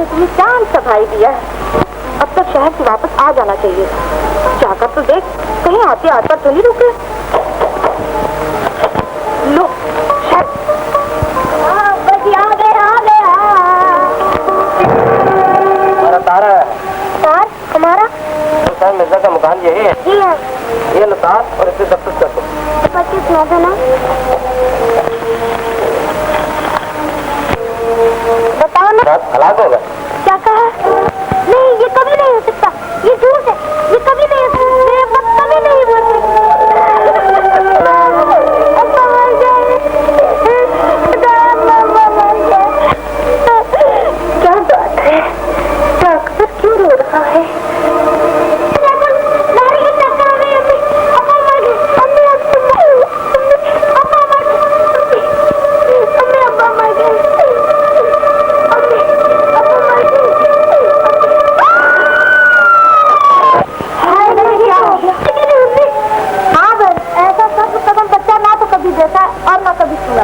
ने तुम्हें जान सा भाई दिया है। अब तक शहर से वापस आ जाना चाहिए। जाकर तो देख, कहीं आते आकर तो नहीं रुके। लो शहर तारा है। तार हमारा हुसैन मिर्जा का मकान यही है? जी है। ये लो तार और इसे दफ्तर कर दो। 25 सुना था ना? बताओ ना। रात हलाक होगा। क्या कहा? नहीं, ये कभी नहीं हो सकता। ये झूठ है। ये कभी नहीं हो सकता। मेरे पास कभी नहीं हो सकता। क्या बात है? डॉक्टर क्यों रो रहा है?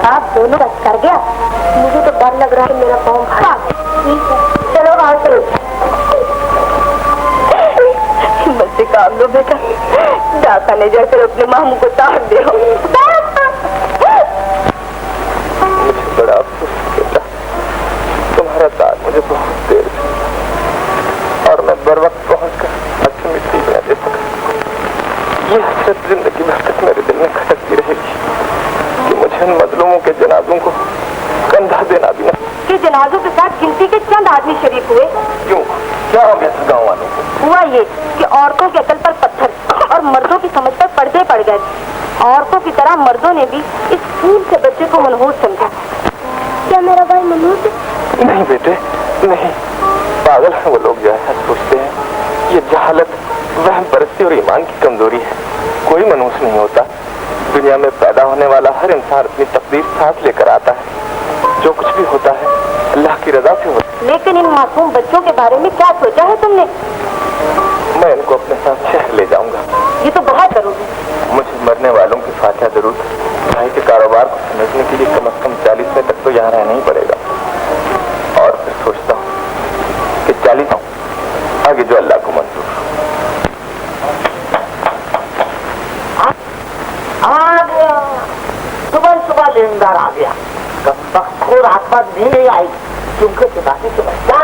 आप दोनों बस कर गया। मुझे तो डर लग रहा है मेरा पाँव भारी। चलो आओ चलो। हिम्मत से काम लो बेटा। डाका ने जाकर अपने मामू को तार दे। मुझे बड़ा अफसोस बेटा, तुम्हारा तार मुझे बहुत देर से और मैं बर वक्त पहुँच कर अच्छी मिट्टी बना दे सका। ये हसरत जिंदगी भर तक मेरे दिल में खटकती रहेगी कि मुझे इन मजलूमों के जनाजों को कंधा देना भी नहीं। कि जनाजों के साथ गिनती के चंद आदमी शरीक हुए। क्यों, क्या हो गया था गाँव वालों को? हुआ ये कि औरतों के अकल पर पत्थर और मर्दों की समझ पर पर्दे पड़ गए। औरतों की तरह मर्दों ने भी इस फूल से बच्चे को मनहूस समझा। क्या मेरा भाई मनहूस है? नहीं बेटे नहीं, पागल है वो लोग जो ऐसा सोचते हैं। ये जहालत, वहम परस्ती और ईमान की कमजोरी है। कोई मनहूस नहीं होता। दुनिया में पैदा होने वाला हर इंसान अपनी तकदीर साथ लेकर आता है। जो कुछ भी होता है अल्लाह की रजा से होता है। लेकिन इन मासूम बच्चों के बारे में क्या सोचा है तुमने? मैं इनको अपने साथ शहर ले जाऊंगा। ये तो बहुत जरूरी है। मुझे मरने वालों की फातिहा जरूर भाई के कारोबार को समझने के लिए कम से कम 40 में तक तो यहाँ रहना ही पड़ेगा। और फिर सोचता हूँ कि 40 आगे जो अल्लाह को मंजूर। आ गया, सुबह सुबह लेनदार आ गया। को रात बाद नहीं आई क्योंकि चुनावी से बच्चा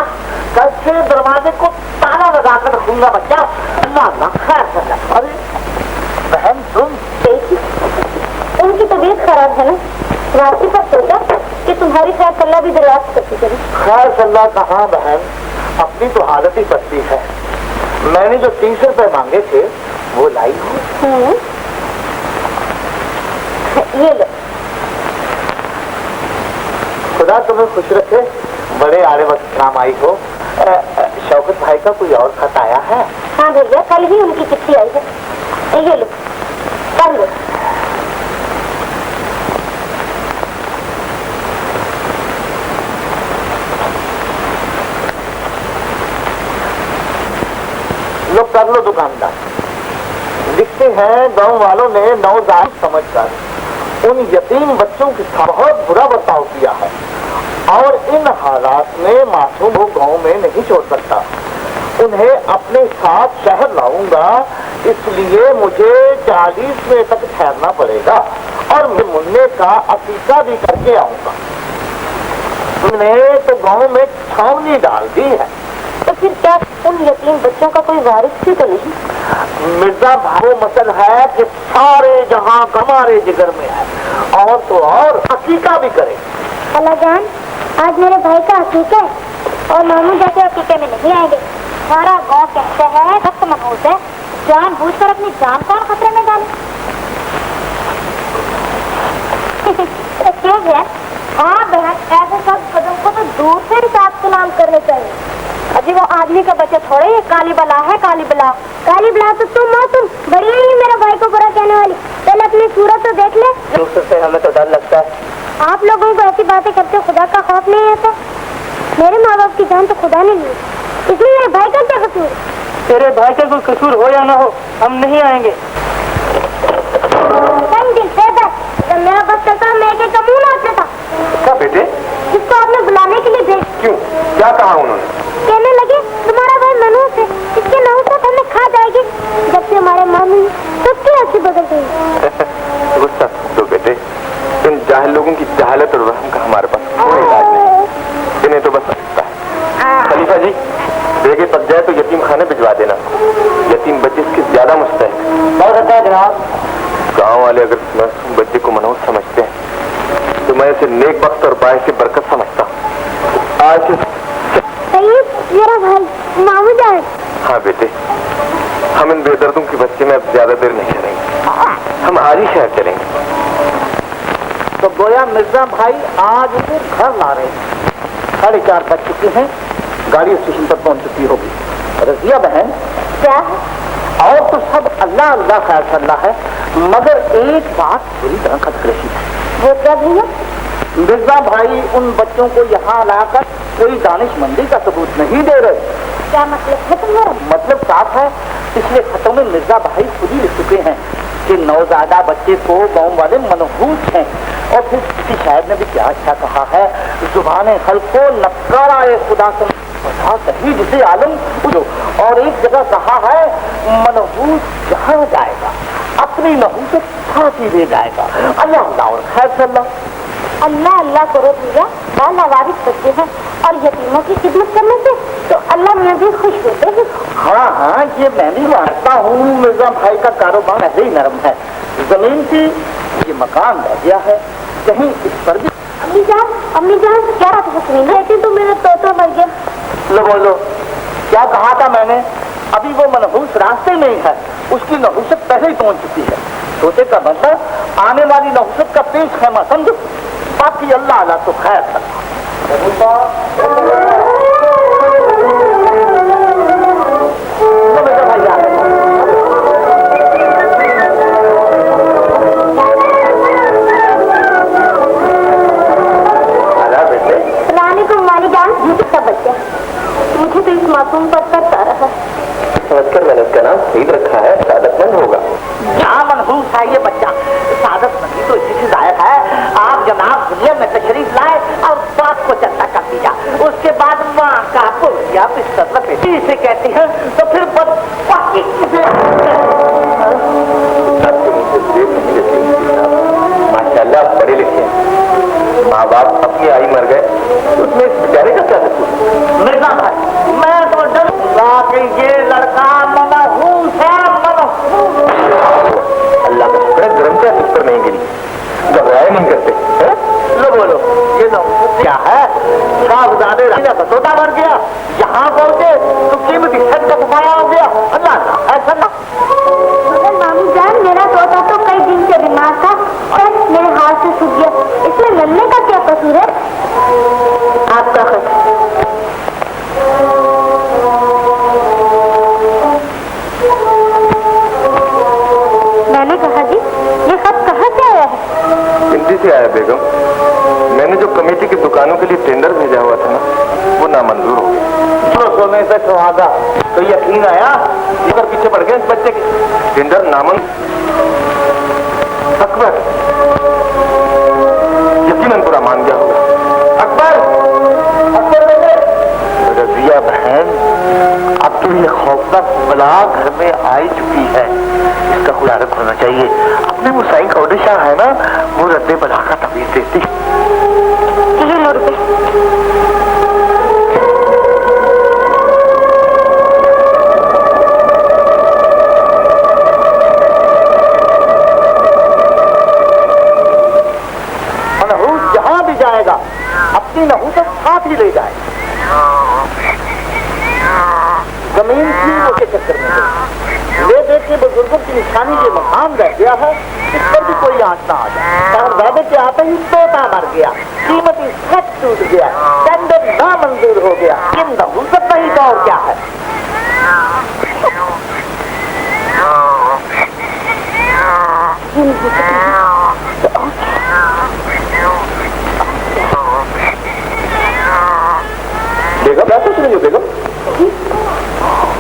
कल से दरवाजे को ताला लगाकर रखूंगा। बच्चा अल्लाह ना खैर करना। अरे बहन तुम देखी, उनकी तबीयत खराब है ना, राशि पर सोचा कि तुम्हारी खैर सल्ला भी दरियाफ्त करती चली। खैर सल्ला कहाँ बहन, अपनी तो हालत ही पतली है। मैंने जो 30 रुपए मांगे थे वो लाई हूँ। ये लो। खुदा तुम्हें खुश रखे, बड़े आड़े वक्त काम आई हो। शौकत भाई का कोई और खत आया है? हाँ भैया, कल ही उनकी चिट्ठी आई है। ये लो, पढ़ लो। लो कर लो दुकानदार। लिखते हैं गांव वालों ने नौजायज समझकर उन यतीम बच्चों के साथ बहुत बुरा बर्ताव किया है और इन हालात में मासूम को गांव में नहीं छोड़ सकता। उन्हें अपने साथ शहर लाऊंगा, इसलिए मुझे 40 में तक ठहरना पड़ेगा और मैं मुन्ने का अकीका भी करके आऊंगा। तुमने तो गांव में छावनी डाल दी है। तो फिर क्या उन यतीम बच्चों का कोई वारिस भी तो नहीं? मिर्जा भाई मसल है कि सारे जहां हमारे जिगर में है और तो और अकीका भी करे। खालाजान, आज मेरे भाई का अकीका है और मामू जैसे अकीके में नहीं आएंगे। सारा गांव कहते हैं सख्त मनहूस है, जानबूझकर अपनी जान कौन खतरे में डाले। क्यों है? हाँ बहन, ऐसे सब कदम को तो दूर से हिसाब सलाम करने चाहिए। अजी वो आदमी का बच्चा थोड़े ये काली बला है। काली बला तो तुम हो। तुम बड़ी ही मेरे भाई को बुरा कहने वाली। पहले अपनी सूरत तो देख ले। दूसरे से हमें तो डर लगता है। आप लोगों को ऐसी बातें करते हो, खुदा का खौफ नहीं आता? मेरे माँ बाप की जान तो खुदा ने ली, इसलिए मेरे भाई का क्या कसूर? तेरे भाई का कोई कसूर हो या ना हो, हम नहीं आएंगे। जब मेरा बस चलता मैं एक का मुंह नाचता था। क्या बेटे? जिसको आपने बुलाने के लिए भेज। क्यों, क्या कहा उन्होंने? लोगों की जहालत और वहम का हमारे पास कोई इलाज नहीं। इन्हें तो बस सकता है। खलीफा जी, बेगे पक जाए तो यतीम खाने भिजवा देना। यतीम बच्चे इसके ज्यादा मुस्तहक। बहुत अच्छा जनाब। गांव वाले अगर मासूम बच्चे को मनहूस समझते हैं तो मैं इसे नेक वक्त और बायस बरकत समझता हूँ। आज मेरा भाई मामू जाए। हाँ बेटे, हम इन बेदर्दों के बच्चे में अब ज्यादा देर नहीं करेंगे। हम आज ही शहर चलेंगे। तो गोया मिर्जा भाई आज उसे घर ला रहे हैं। 4:30 बज चुके हैं, गाड़ी स्टेशन पर पहुंच चुकी होगी। रजिया बहन, क्या और तो सब अल्लाह अल्लाह खैर चल रहा है, मगर एक बात पूरी तरह खटक रही है। वो क्या भैया? मिर्जा भाई उन बच्चों को यहाँ लाकर कोई दानिशमंदी का सबूत नहीं दे रहे। क्या मतलब है तुम्हारा? मतलब साफ है। पिछले खतों में मिर्जा भाई खुद ही लिख चुके हैं कि नौजादा बच्चे को गाँव वाले मनहूस हैं। और फिर किसी शायर ने भी क्या अच्छा कहा है, जुबान खल्को नकारा खुदा से सही जिसे आलम उजो। और एक जगह कहा है, मनहूस जहाँ जाएगा अपनी नहूसत साथ ही ले जाएगा। अल्लाह अल्लाह और खैर सल्लाह। अल्लाह अल्लाह करो भैया, बाल आवारिस बच्चे हैं और यतीमों की खिदमत करने से तो अल्लाह में भी खुश होते हैं। हाँ हाँ, ये मैं भी मानता हूँ। मिर्जा भाई का कारोबार ऐसे ही नरम है। जमीन की ये मकान रह गया है, कहीं इस पर भी। अम्मी जान क्या बात है? सुनी लेकिन तो मेरा तोता मर गया। लो बोलो, क्या कहा था मैंने? अभी वो मनहूस रास्ते में ही है, उसकी नहुसत पहले ही पहुंच चुकी है। तोते का मतलब आने वाली नहुसत का पेश खेमा समझो। बाकी अल्लाह अल्लाह तो खैर मुझे तो इस मासूम पर तरस आ रहा है। समझकर मैंने उसका नाम सईद रखा है, सादतमंद होगा। जहाँ मनहूस है ये बच्चा, सादतमंदी तो इसी से जायक है। आप जनाब दुनिया में तशरीफ लाए और बात को चर्चा कर दिया, उसके बाद माँ का पुलिया इसे कहती है तो फिर माशाल्लाह पढ़े लिखे, माँ बाप अपनी आई मर गए, उसमें इस बेचारे का क्या कसूर? मिर्जा भाई, मैं तो डरूंगा कि ये लड़का मनहूस है, मनहूस। अल्लाह का शुक्र है गरम क्या इस पर नहीं गिरी, घबराए नहीं करते। लो बोलो, ये नहुसत क्या है? साहबजादे राजा बसोटा मर गया, यहाँ पहुंचे तो कीमती सच का गुमाया हो गया। अल्लाह ऐसा ना। मामी जान, मेरा तोता तो कई दिन से बीमार था और मेरे हाथ से सूख गया, इसमें लड़ने का क्या कसूर है? आपका खत। मैंने कहा जी, ये खत कहाँ से आया है? हिंदी से आया बेगम। मैंने जो कमेटी की दुकानों के लिए टेंडर भेजा हुआ था ना, वो नामंजूर हो गया। जो सोने से सुहागा तो यकीन आया, इधर पीछे पड़ गए इस बच्चे के। टेंडर नामन अकबर यकीनन बुरा मान गया होगा। अकबर, अकबर बेटे। रजिया बहन, अब तो ये खौफनाक बला घर में आई चुकी है, इसका खुदा होना चाहिए। अपने मुसाई कौडिशा है ना, वो रद्दे बला का तबीयत देती। ये लो रुपए। मनहूस जहां भी जाएगा अपनी नहूसत साथ ही ले जाए। जमीन थी वो के चक्कर में ले दे के बुजुर्गों की निशानी ये मकान रह गया है, इस पर भी कोई आंच ना आ जाए। साहबजादे के आते ही तोता मर गया, कीमती सच टूट गया, टेंडर नामंजूर हो गया। ये नहूसत नहीं तो और क्या है? बेगम क्या सोच रही हो बेगम?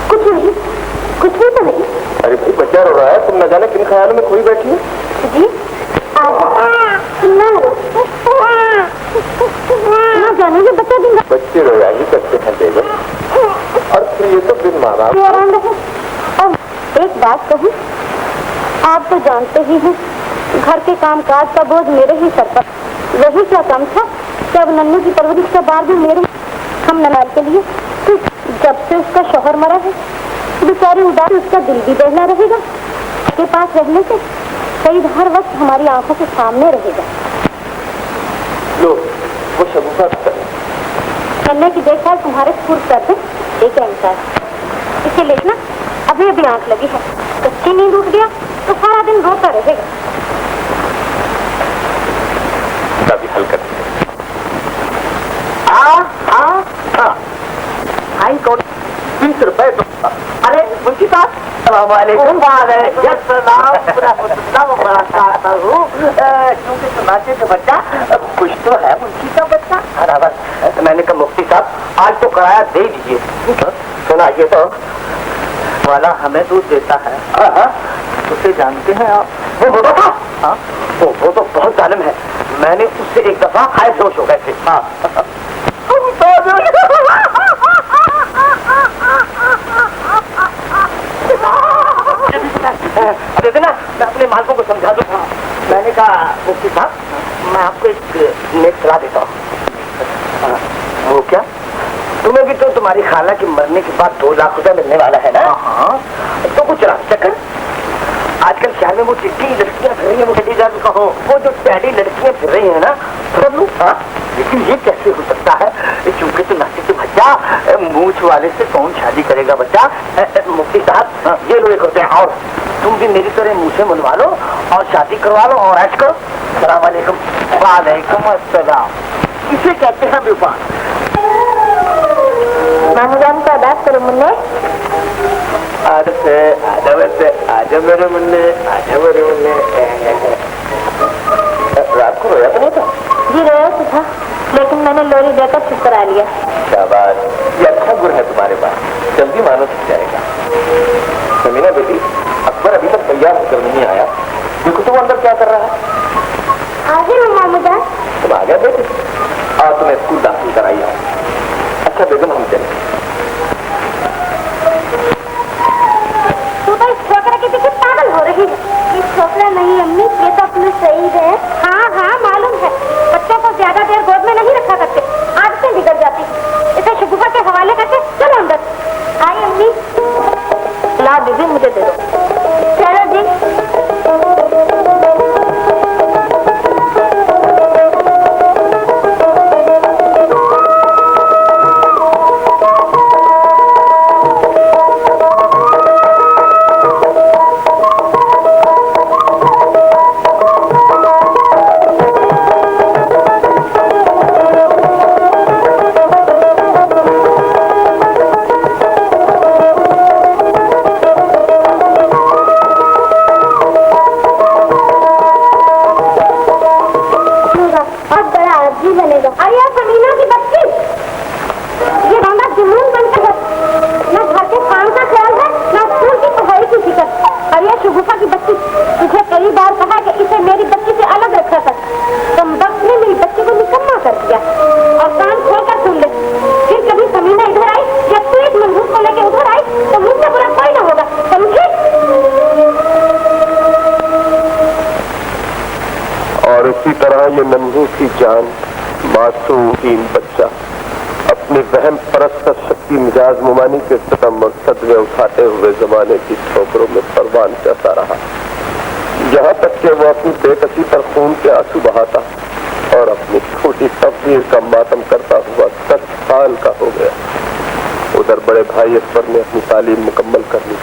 कुछ नहीं तो नहीं। अरे भाई बच्चा रो रहा है, तुम न जाने किन ख्यालों में खोई बैठी हो। जी ना जाने के बच्चा दिन बच्चे रोया ही करते हैं बेगम, और फिर ये तो बिन मारा। और एक बात कहूँ, आप तो जानते ही हैं घर के कामकाज का बोझ मेरे ही सर पर। वही क्या कम था कि अब नन्नू की परवरिश का बार भी मेरे हम ननाल के लिए। तो जब से उसका शौहर मरा है बेचारी उदास, उसका दिल भी दहला रहेगा। उसके पास रहने से सईद हर वक्त हमारी आंखों के सामने रहेगा। लो वो शगुफा नन्ने की देखभाल तुम्हारे स्कूल कर दे, एक रंग इसे लेना। अभी अभी आंख लगी है, कच्ची नींद उठ गया तो सारा दिन रोता रहेगा। भी हल कर आई कौन 20 रुपए तो। अरे मुंशी साहब क्योंकि सुनाते थे बच्चा कुछ तो है मुंशी का बच्चा। बराबर मैंने कहा मुफ्ती साहब आज तो किराया दे दीजिए। सुना ये तो वाला हमें दूध देता है। उसे जानते हैं आप? वो मोटा था। हाँ वो तो बहुत जालिम है। मैंने उससे एक दफा खाए सोच हो गए थे। हाँ देखो ना मैं अपने मालकों को समझा दूँ। मैंने कहा मुफ्ती साहब मैं आपको एक नेक सलाह देता हूँ। वो क्या? तुम्हें भी तो तुम्हारी खाला की मरने के बाद 2 लाख रुपए मिलने वाला है ना। हाँ तो कुछ रास्ता कर। आजकल शहर में वो चिट्ठी लड़कियां फिर रही है, मुझे कहो वो जो पहली लड़कियां फिर रही है ना कर लूँ। हाँ लेकिन ये कैसे हो सकता है? चूंकि तो नासिक बच्चा मूछ वाले से कौन शादी करेगा बच्चा। मुफ्ती साहब ये लोग होते हैं और तुम भी मेरी तरह मुँह से मनवा लो और शादी करवा लो और ऐश करो। सलाम वालेकुम। वालेकुम अस्सलाम। इसे कहते हैं व्यापार। मामूजान का अदास करो मुन्ने। आजा मेरे मुन्ने, आजा मेरे मुन्ने। रात को रोया तो नहीं था? जी रोया तो था, लेकिन मैंने लोरी देकर चुप करा लिया। शाबाश, ये अच्छा गुण है तुम्हारे पास, जल्दी मानो सीख जाएगा। समीना बेटी, अकबर अभी तक तैयार होकर नहीं आया, देखो तुम अंदर क्या कर रहा है। आगे ना मामूजान। तुम आ गया बेटी, और तुम्हें स्कूल दाखिल कराई हो। अच्छा बेगम हम चले। तू तो इस छोकरा के पीछे पागल हो रही है। ये छोकरा नहीं अम्मी, ये तो अपना सईद है। हाँ हाँ मालूम है, बच्चों को ज्यादा देर गोद में नहीं रखा करते, आदतें बिगड़ जाती। इसे शगुफा के हवाले करके चलो अंदर। आई अम्मी। ला दीदी मुझे दे दो। चलो जी। ये नन्ही सी जान मासूम हीन बच्चा अपने वहम परस्त शक्ति मिजाज मुमानी के सितम और सदमे उठाते हुए जमाने की ठोकरों में परवान चढ़ता रहा, यहाँ तक कि वो अपनी बेकसी पर खून के आंसू बहाता और अपनी छोटी तस्वीर का मातम करता हुआ 10 साल का हो गया। उधर बड़े भाई अकबर ने अपनी तालीम मुकम्मल कर ली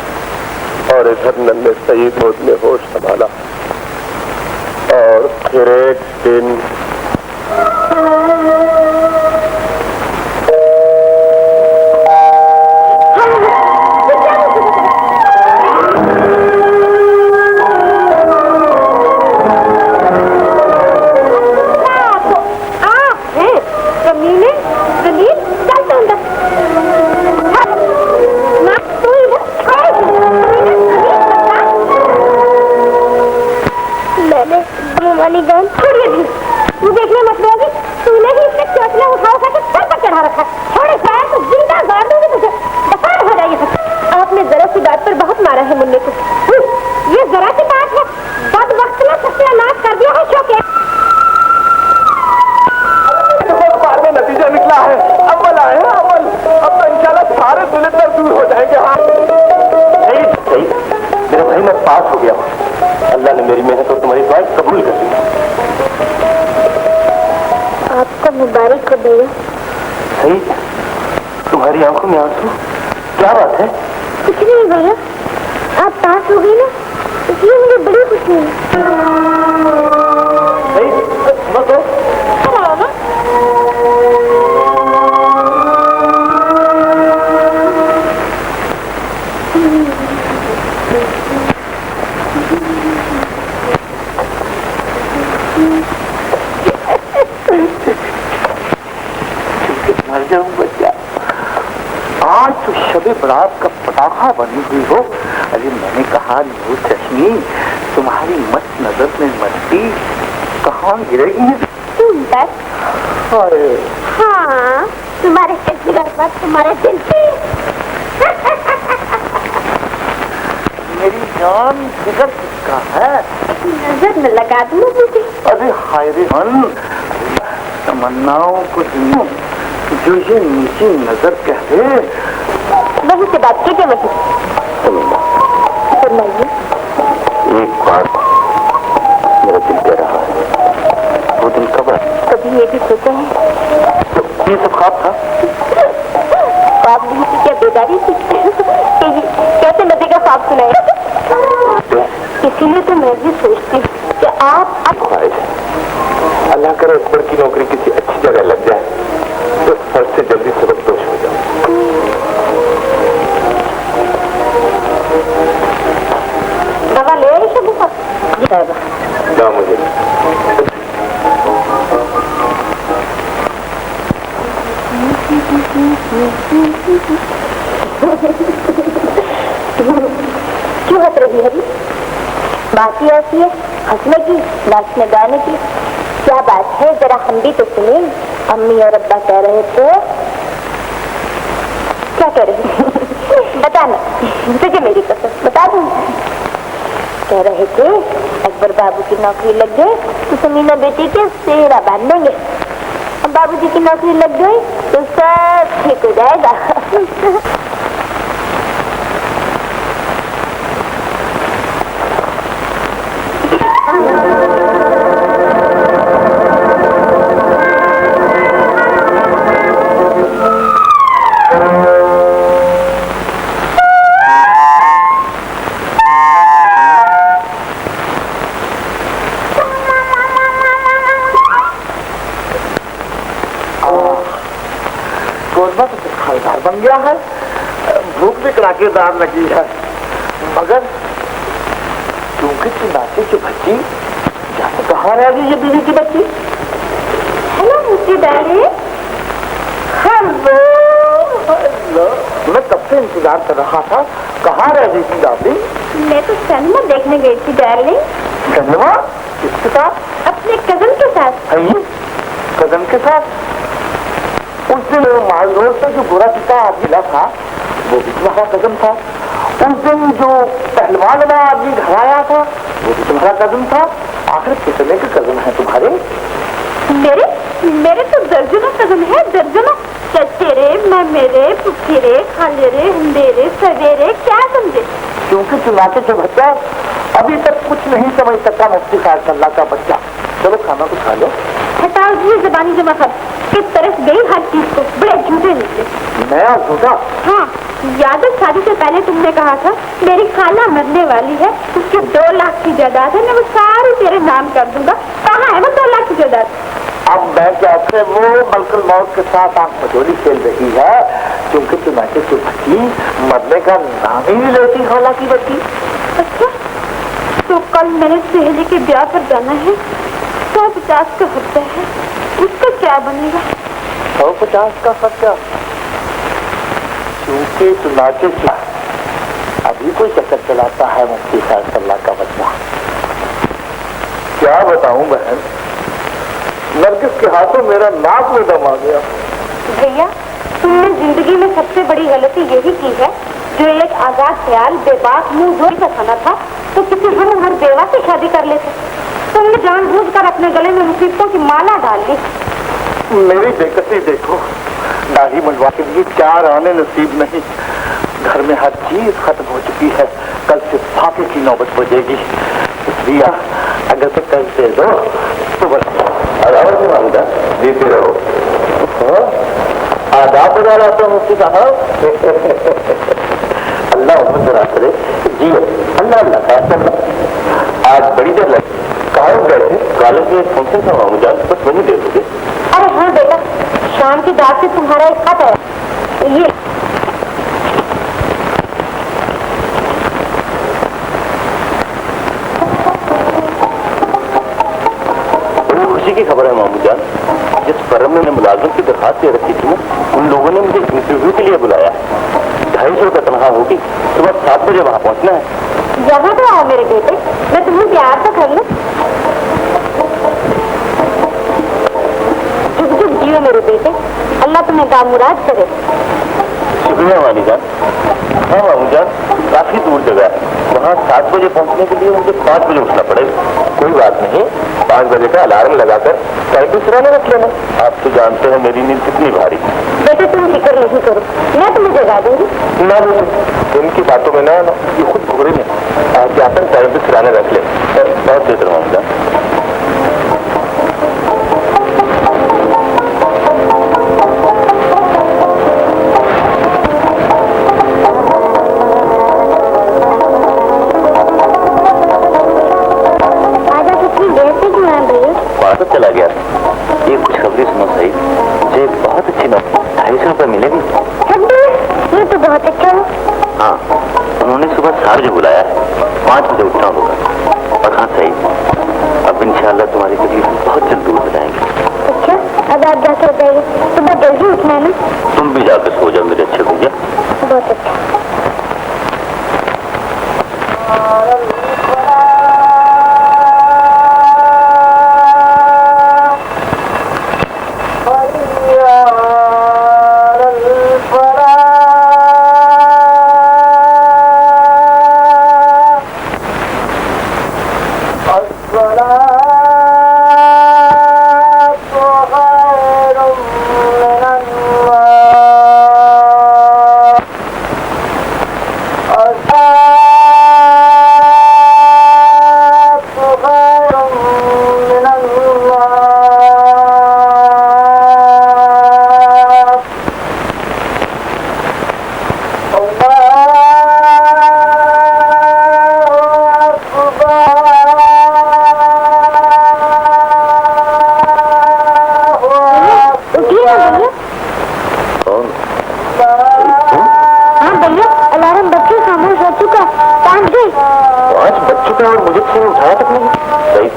और इधर नन्हे सईद गोद में होश संभाला। और फिर एक दिन भैया? सही, तुम्हारी आंखों में आंसू, क्या बात है? कुछ नहीं भैया, आप पास हो गई ना, इसलिए मुझे बड़ी खुशी है। सही, बस मर जाऊं बच्चा। आज तो शबे बरात का पटाखा बनी हुई हो। अरे मैंने कहा नूर चश्मी, तुम्हारी मस्त नजर में मस्ती कहाँ गिरेगी? तुम तक? हाँ, तुम्हारे पर तुम्हारे दिल पे। मेरी जान जिगर किसका है? नजर न लगा दूँ मुझे। अरे हाय रे मन, तमन्नाओं को जो ये नीची नजर कह दे। वही से बात कीजिए मुझे। सुनाइए। एक बात मेरा दिल कह रहा है, वो दिन कब है? कभी ये भी सोचा है? तो ये सब ख्वाब था? ख्वाब नहीं थी क्या, बेदारी थी? कैसे नदी का ख्वाब सुनाए? इसीलिए तो मैं भी सोचती हूँ कि आप ख्वाहिश, अल्लाह करे अकबर की नौकरी किसी अच्छी जगह लग जाए तो फर्ज से जल्दी सबकदोश हो जाओ। दवा ले आई शबू साहब? जाओ मुझे। क्यों हंस रही है? बात ही ऐसी है, हंसने की, नाचने गाने की। क्या बात है, जरा हम भी तो सुने। अम्मी और अब्बा कह रहे थे। क्या कह रहे? बताना, तुझे मेरी कसम बता दूं। कह रहे थे अकबर बाबू की नौकरी लग गई तो समीना बेटी के सेहरा बांध देंगे। अब बाबूजी की नौकरी लग गई तो सब ठीक हो जाएगा। बन गया है, भूख भी कड़ाकेदार लगी है, मगर क्योंकि तू नाचे की बच्ची जाने कहाँ रह गई ये बीवी की बच्ची? हेलो मुझे डाले। हेलो, मैं कब से इंतजार कर रहा था, कहाँ रह गई थी डार्लिंग? मैं तो सिनेमा देखने गई थी डार्लिंग। सिनेमा? किसके साथ? अपने कजन के साथ। कजन के साथ? उस दिन माल रोड पे जो गोरा चिट्टा आदमी था वो भी तुम्हारा कजन था। उस दिन जो पहलवान वाला आदमी घर आया था वो भी तुम्हारा कजन था। आखिर कितने के कजन है तुम्हारे? मेरे मेरे तो दर्जनों कजन है, दर्जनों। चचेरे, मेरे, पुफीरे, खालेरे, हंडेरे, सवेरे, क्या समझे? क्योंकि चुनाचे के बच्चा अभी तक कुछ नहीं समझ सकता मुफ्ती साहब का बच्चा। चलो खाना तो खा लो। हटाओ जी जबानी जमा कर। किस तरह गई हर चीज को, बड़े झूठे निकले। मैं झूठा? हाँ, याद है शादी से पहले तुमने कहा था मेरी खाला मरने वाली है, उसके 2 लाख की जायदाद है, मैं वो सारी तेरे नाम कर दूंगा। कहाँ है वो 2 लाख की जायदाद? अब मैं कैसे, वो मलकुल मौत के साथ आंख मचोली खेल रही है, क्योंकि तुम्हारे की बच्ची मरने का नाम ही नहीं लेती खाला की बच्ची। अच्छा, तो कल मेरे सहेली के ब्याह पर जाना है, 150 का खर्चा है, उसका क्या बनेगा? 150 का खर्चा? क्योंकि चुनाचे अभी कोई चक्कर चलाता है मुफ्ती साहब का बच्चा। क्या बताऊं बहन, नरगिस के हाथों मेरा नाक में दम आ गया। भैया, तुमने जिंदगी में सबसे बड़ी गलती यही की है, जो एक आजाद ख्याल बेबाक मुंह धोई का खाना था तो किसी हम हर बेवा से शादी कर लेते। तुमने जानबूझकर अपने गले में मुसीबतों की माला डाल दी। मेरी बेकसी देखो, दाढ़ी मंडवा के लिए 4 आने नसीब नहीं। घर में हर चीज खत्म हो चुकी है, कल से फाके की नौबत बजेगी। इसलिए अगर तो कल दे दो तो बस। देते रहो। आदाब बजा रहा था मुफ्ती साहब। अल्लाह उम्र जरा करे जी। अल्लाह अल्लाह का आज बड़ी देर लगी। कहाँ गए थे? कॉलेज में फंक्शन था मामू जान, बस वहीं देर हो गई। अरे हाँ बेटा, शाम की दाद से तुम्हारा एक खत है। ये बड़ी खुशी की खबर है मामू जान। जिस फर्म में मुलाजिम की दरखास्त दे रखी थी ना, उन लोगों ने मुझे इंटरव्यू के लिए बुलाया। 250 का तनख्वाह होगी। सुबह 7 बजे वहाँ पहुँचना है। यहाँ तो आओ मेरे बेटे, मैं तुम्हें प्यार तो कर लूं। जुग जुग जियो मेरे बेटे, अल्लाह तुम्हें दामुराद करे। शुक्रिया वाली जान। हाँ मामू जान, काफी दूर जगह है। वहाँ 7 बजे पहुँचने के लिए मुझे 5 बजे उठना पड़ेगा। कोई बात नहीं, 5 बजे का अलार्म लगाकर टाइम सिराने रख लेना। आप तो जानते हैं मेरी नींद कितनी भारी। बेटे तुम फिक्र नहीं करो, मैं तुम्हें जगा दूंगी। ना बेटे, उनकी बातों में ना आना, ये खुद भूरे में आप जाकर टाइम पे सिराने रख ले। बहुत देर मामू जान। तो चला गया। ये खुशखबरी सुनो सही, मुझे बहुत अच्छी नौकरी 250 रुपये मिलेगी। ये तो बहुत अच्छा है। हाँ, उन्होंने सुबह 7 बजे बुलाया है। 5 बजे उठना होगा। और हाँ सही, अब इंशाल्लाह तुम्हारी तकलीफ बहुत जल्द दूर हो जाएंगे। अच्छा, अब आप जाकर जाइए, सुबह जल्दी उठना है ना। तुम भी जाकर सो जाओ मेरे अच्छे भैया। बहुत अच्छा।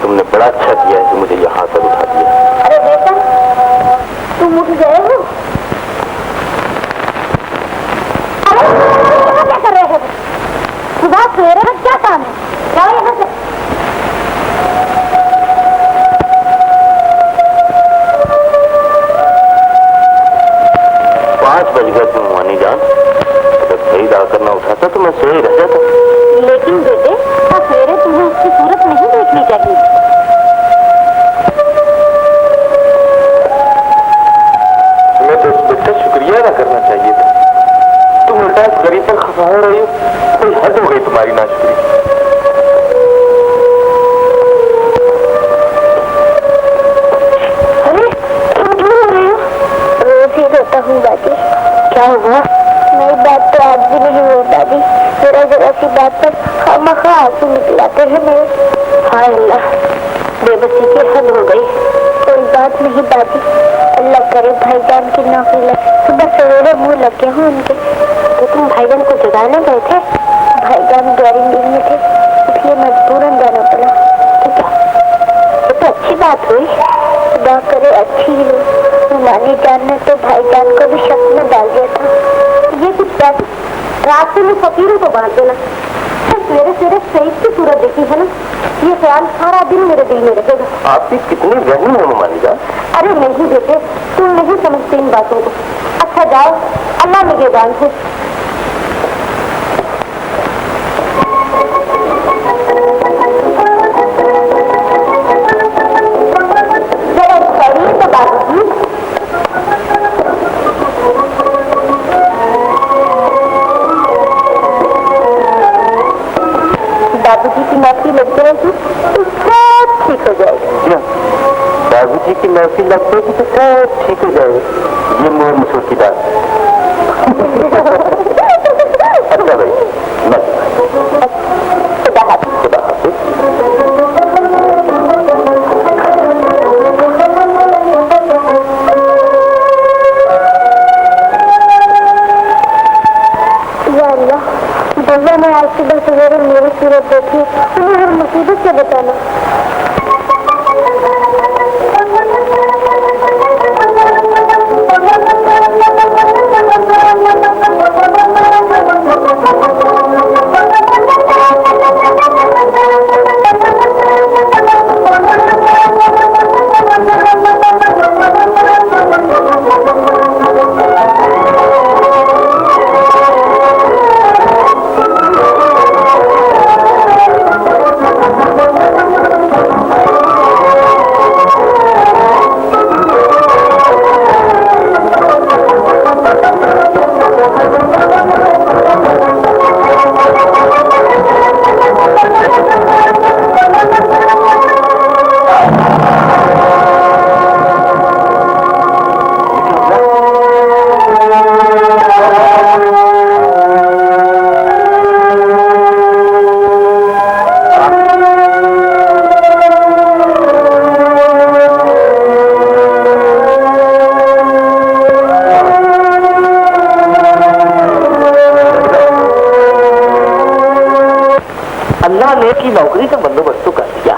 तुमने बड़ा अच्छा किया है कि मुझे यहाँ पर उठा दिया। अरे बेटा, तुम उठ गए हो? अरे क्या कर रहे हो? सुबह सवेरे में क्या काम है? जाओ यहाँ से। बज गए तुम मानी जान। जब सही दा करना उठाता तो मैं सोए रह जाता। लेकिन बेटे, सवेरे तुम्हें उसकी सूरत नहीं देखनी चाहिए। तुम्हें तो बेटा शुक्रिया अदा करना चाहिए था। तुम उल्टा गरीब पर खफा हो रही हो। कोई हद हो गई तुम्हारी नाशुक्री। अरे तुम क्यों रो रहे हो? रोज ही रोता हूँ दादी। क्या हुआ? नई बात तो आज भी नहीं हुई दादी। जरा जरा सी बात पर खामखा आंसू निकलाते हैं मेरे। हाय अल्लाह, बेबसी की हद हो गई। कोई बात नहीं दादी, अल्लाह करे भाईजान की नौकरी लगे। सुबह सवेरे मुंह लगे हूँ उनके। तो तुम भाईजान को जगाने गए थे? भाईजान गहरी नींद में थे, इसलिए मजबूरन जाना पड़ा। ये तो अच्छी बात हुई। खुदा करे अच्छी ही हो। नानी जान ने तो भाईजान को भी शक में डाल दिया था। ये कुछ बात रास्ते में फकीरों को बांट देना। सवेरे सवेरे सईद की सूरत देखी है ना, ये ख्याल सारा दिन मेरे दिल में रहेगा। आपकी कितनी जहनी है मानी जान। अरे नहीं बेटे, तुम नहीं समझते इन बातों को। अच्छा जाओ, अल्लाह निगहबान है। जरा खैरिए तो बाबूजी। बाबूजी की नौकरी लग जाएगी तो सब ठीक हो जाएगा। बाबू समझे कि महफिल लगेगी तो सब ठीक हो जाएगा। ये मोर मसूर की बात। अच्छा भाई, खुदा हाफिज। भैया ने आज सुबह सवेरे मेरी सूरत देखी, तुम्हें हर मुसीबत से बताना। नौकरी का बंदोबस्त तो कर दिया,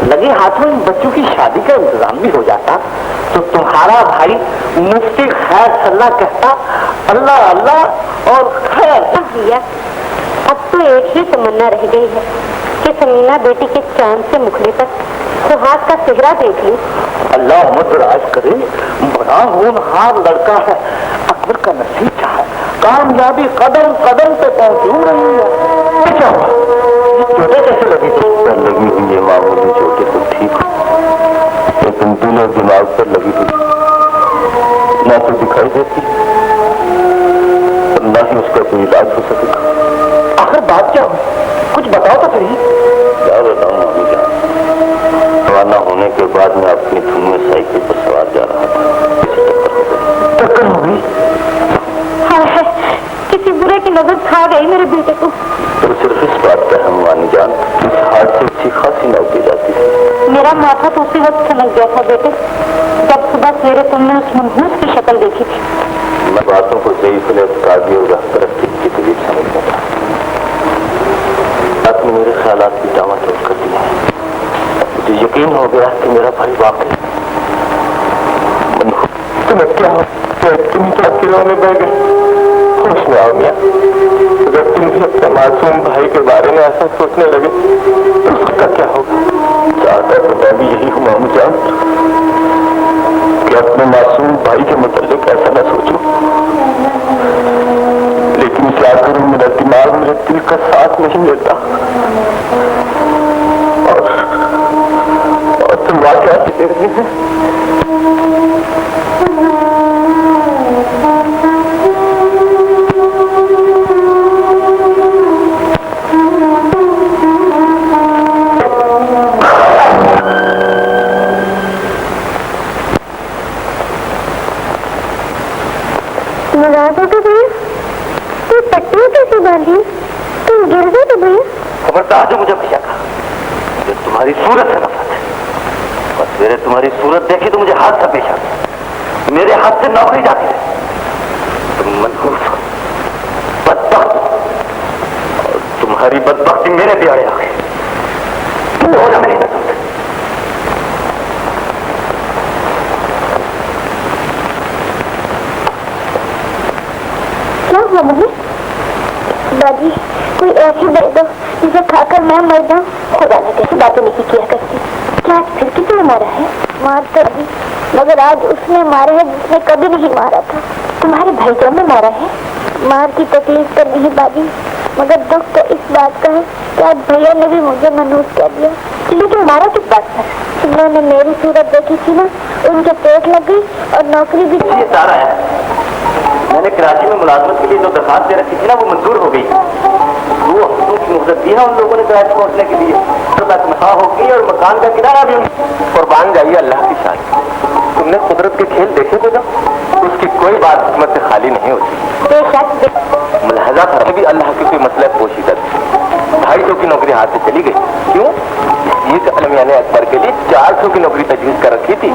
लगे हाथों इन बच्चों की शादी का इंतजाम भी हो जाता तो तुम्हारा भाई मुफ्ती खैर सल्ला कहता अल्लाह अल्लाह और खैर। भैया अब तो एक ही तमन्ना रह गई है कि समीना बेटी के चांद से मुखड़े तक सुहाग का चेहरा देख ली। अल्लाह मुद्राज करे, बड़ा होनहार लड़का है, अकबर का नसीब है, कामयाबी कदम कदम पे पहुंच रही है। क्या चोटें कैसे लगी? लगी हुई है मामूली चोटें तो ठीक, लेकिन दिल और दिमाग पर लगी हुई ना तो दिखाई देती ना ही उसका कोई इलाज हो सकेगा। आखिर बात क्या हुई, कुछ बताओ तो सही। क्या बताऊं मामी जान, रवाना होने के बाद मैं अपनी धुन में साइकिल पर सवार जा रहा था, टक्कर हो गई। हाँ, किसी बुरे की नजर खा गई मेरे बेटे को। तो सिर्फ इस बात पर हम मानी जान इस हाथ से अच्छी खासी नौकरी जाती है। मेरा माथा तो उसी वक्त समझ गया था बेटे, जब सुबह सवेरे तुमने उस मनहूस की शक्ल देखी थी। मैं बातों को सही फलती और तरक्की के करीब समझता था। आपने मेरे ख्यालात की डामाडोल कर दिया। मुझे यकीन हो गया कि मेरा भाई वाकई तुम्हें क्या हो, तुम क्या किलो में बह गए। होश में आओ मियां, अगर तुम भी अपने मासूम भाई के बारे में ऐसा सोचने लगे तो उसका क्या होगा। चाहता तो मैं भी यही हूँ मामू जान कि अपने मासूम भाई के मुतालिक ऐसा न सोचूं, लेकिन क्या करूं, मेरा दिमाग मेरे दिल का साथ नहीं लेता। और तुम वाकया देख रहे हैं। तुम गिर गए तो भैया। खबरदार जो मुझे भैया कहा, मुझे तुम्हारी सूरत से नफरत है। और मेरे तुम्हारी सूरत देखी तो मुझे हाथ से पेश आ गया, मेरे हाथ से नौकरी जाती है। तुम मनहूस हो, बदबख्त, और तुम्हारी बदबख्ती मेरे दिहाड़े आ गई। तुम हो जा मेरी नजर से। क्या हुआ मम्मी? दादी कोई ऐसी दे दो जिसे खाकर मैं मर जाऊं। खुदा ने कैसी बातें नहीं किया करती। क्या आज फिर किसी ने मारा है? मार कर दी, मगर आज उसने मारा है जिसने कभी नहीं मारा था। तुम्हारे भाईजान ने मारा है? मार की तकलीफ तो नहीं दादी, मगर दुख तो इस बात का है कि आज भैया ने भी मुझे मनहूस कर दिया। लेकिन मारा किस बात पर? उन्होंने मेरी सूरत देखी थी ना, उनके पेट लग गई और नौकरी भी। सारा है, मैंने कराची में मुलाजमत के लिए जो दरखास्त दे रखी थी ना, वो मंजूर हो गई। 2 हफ्तों की मोहलत दी है उन लोगों ने कराची पहुंचने के लिए। तो हाँ हो गई और मकान का किराया भी। कुर्बान जाइए अल्लाह की शान। हो जाओ, उसकी कोई बात हिकमत से खाली नहीं होती। बेशक मुलाहजा कर भी अल्लाह की कोई मसला पोशीदा थी। 250 की नौकरी हाथ से चली गई। क्यों? ये अलमिया ने अकबर के लिए 400 की नौकरी तजवीज कर रखी थी।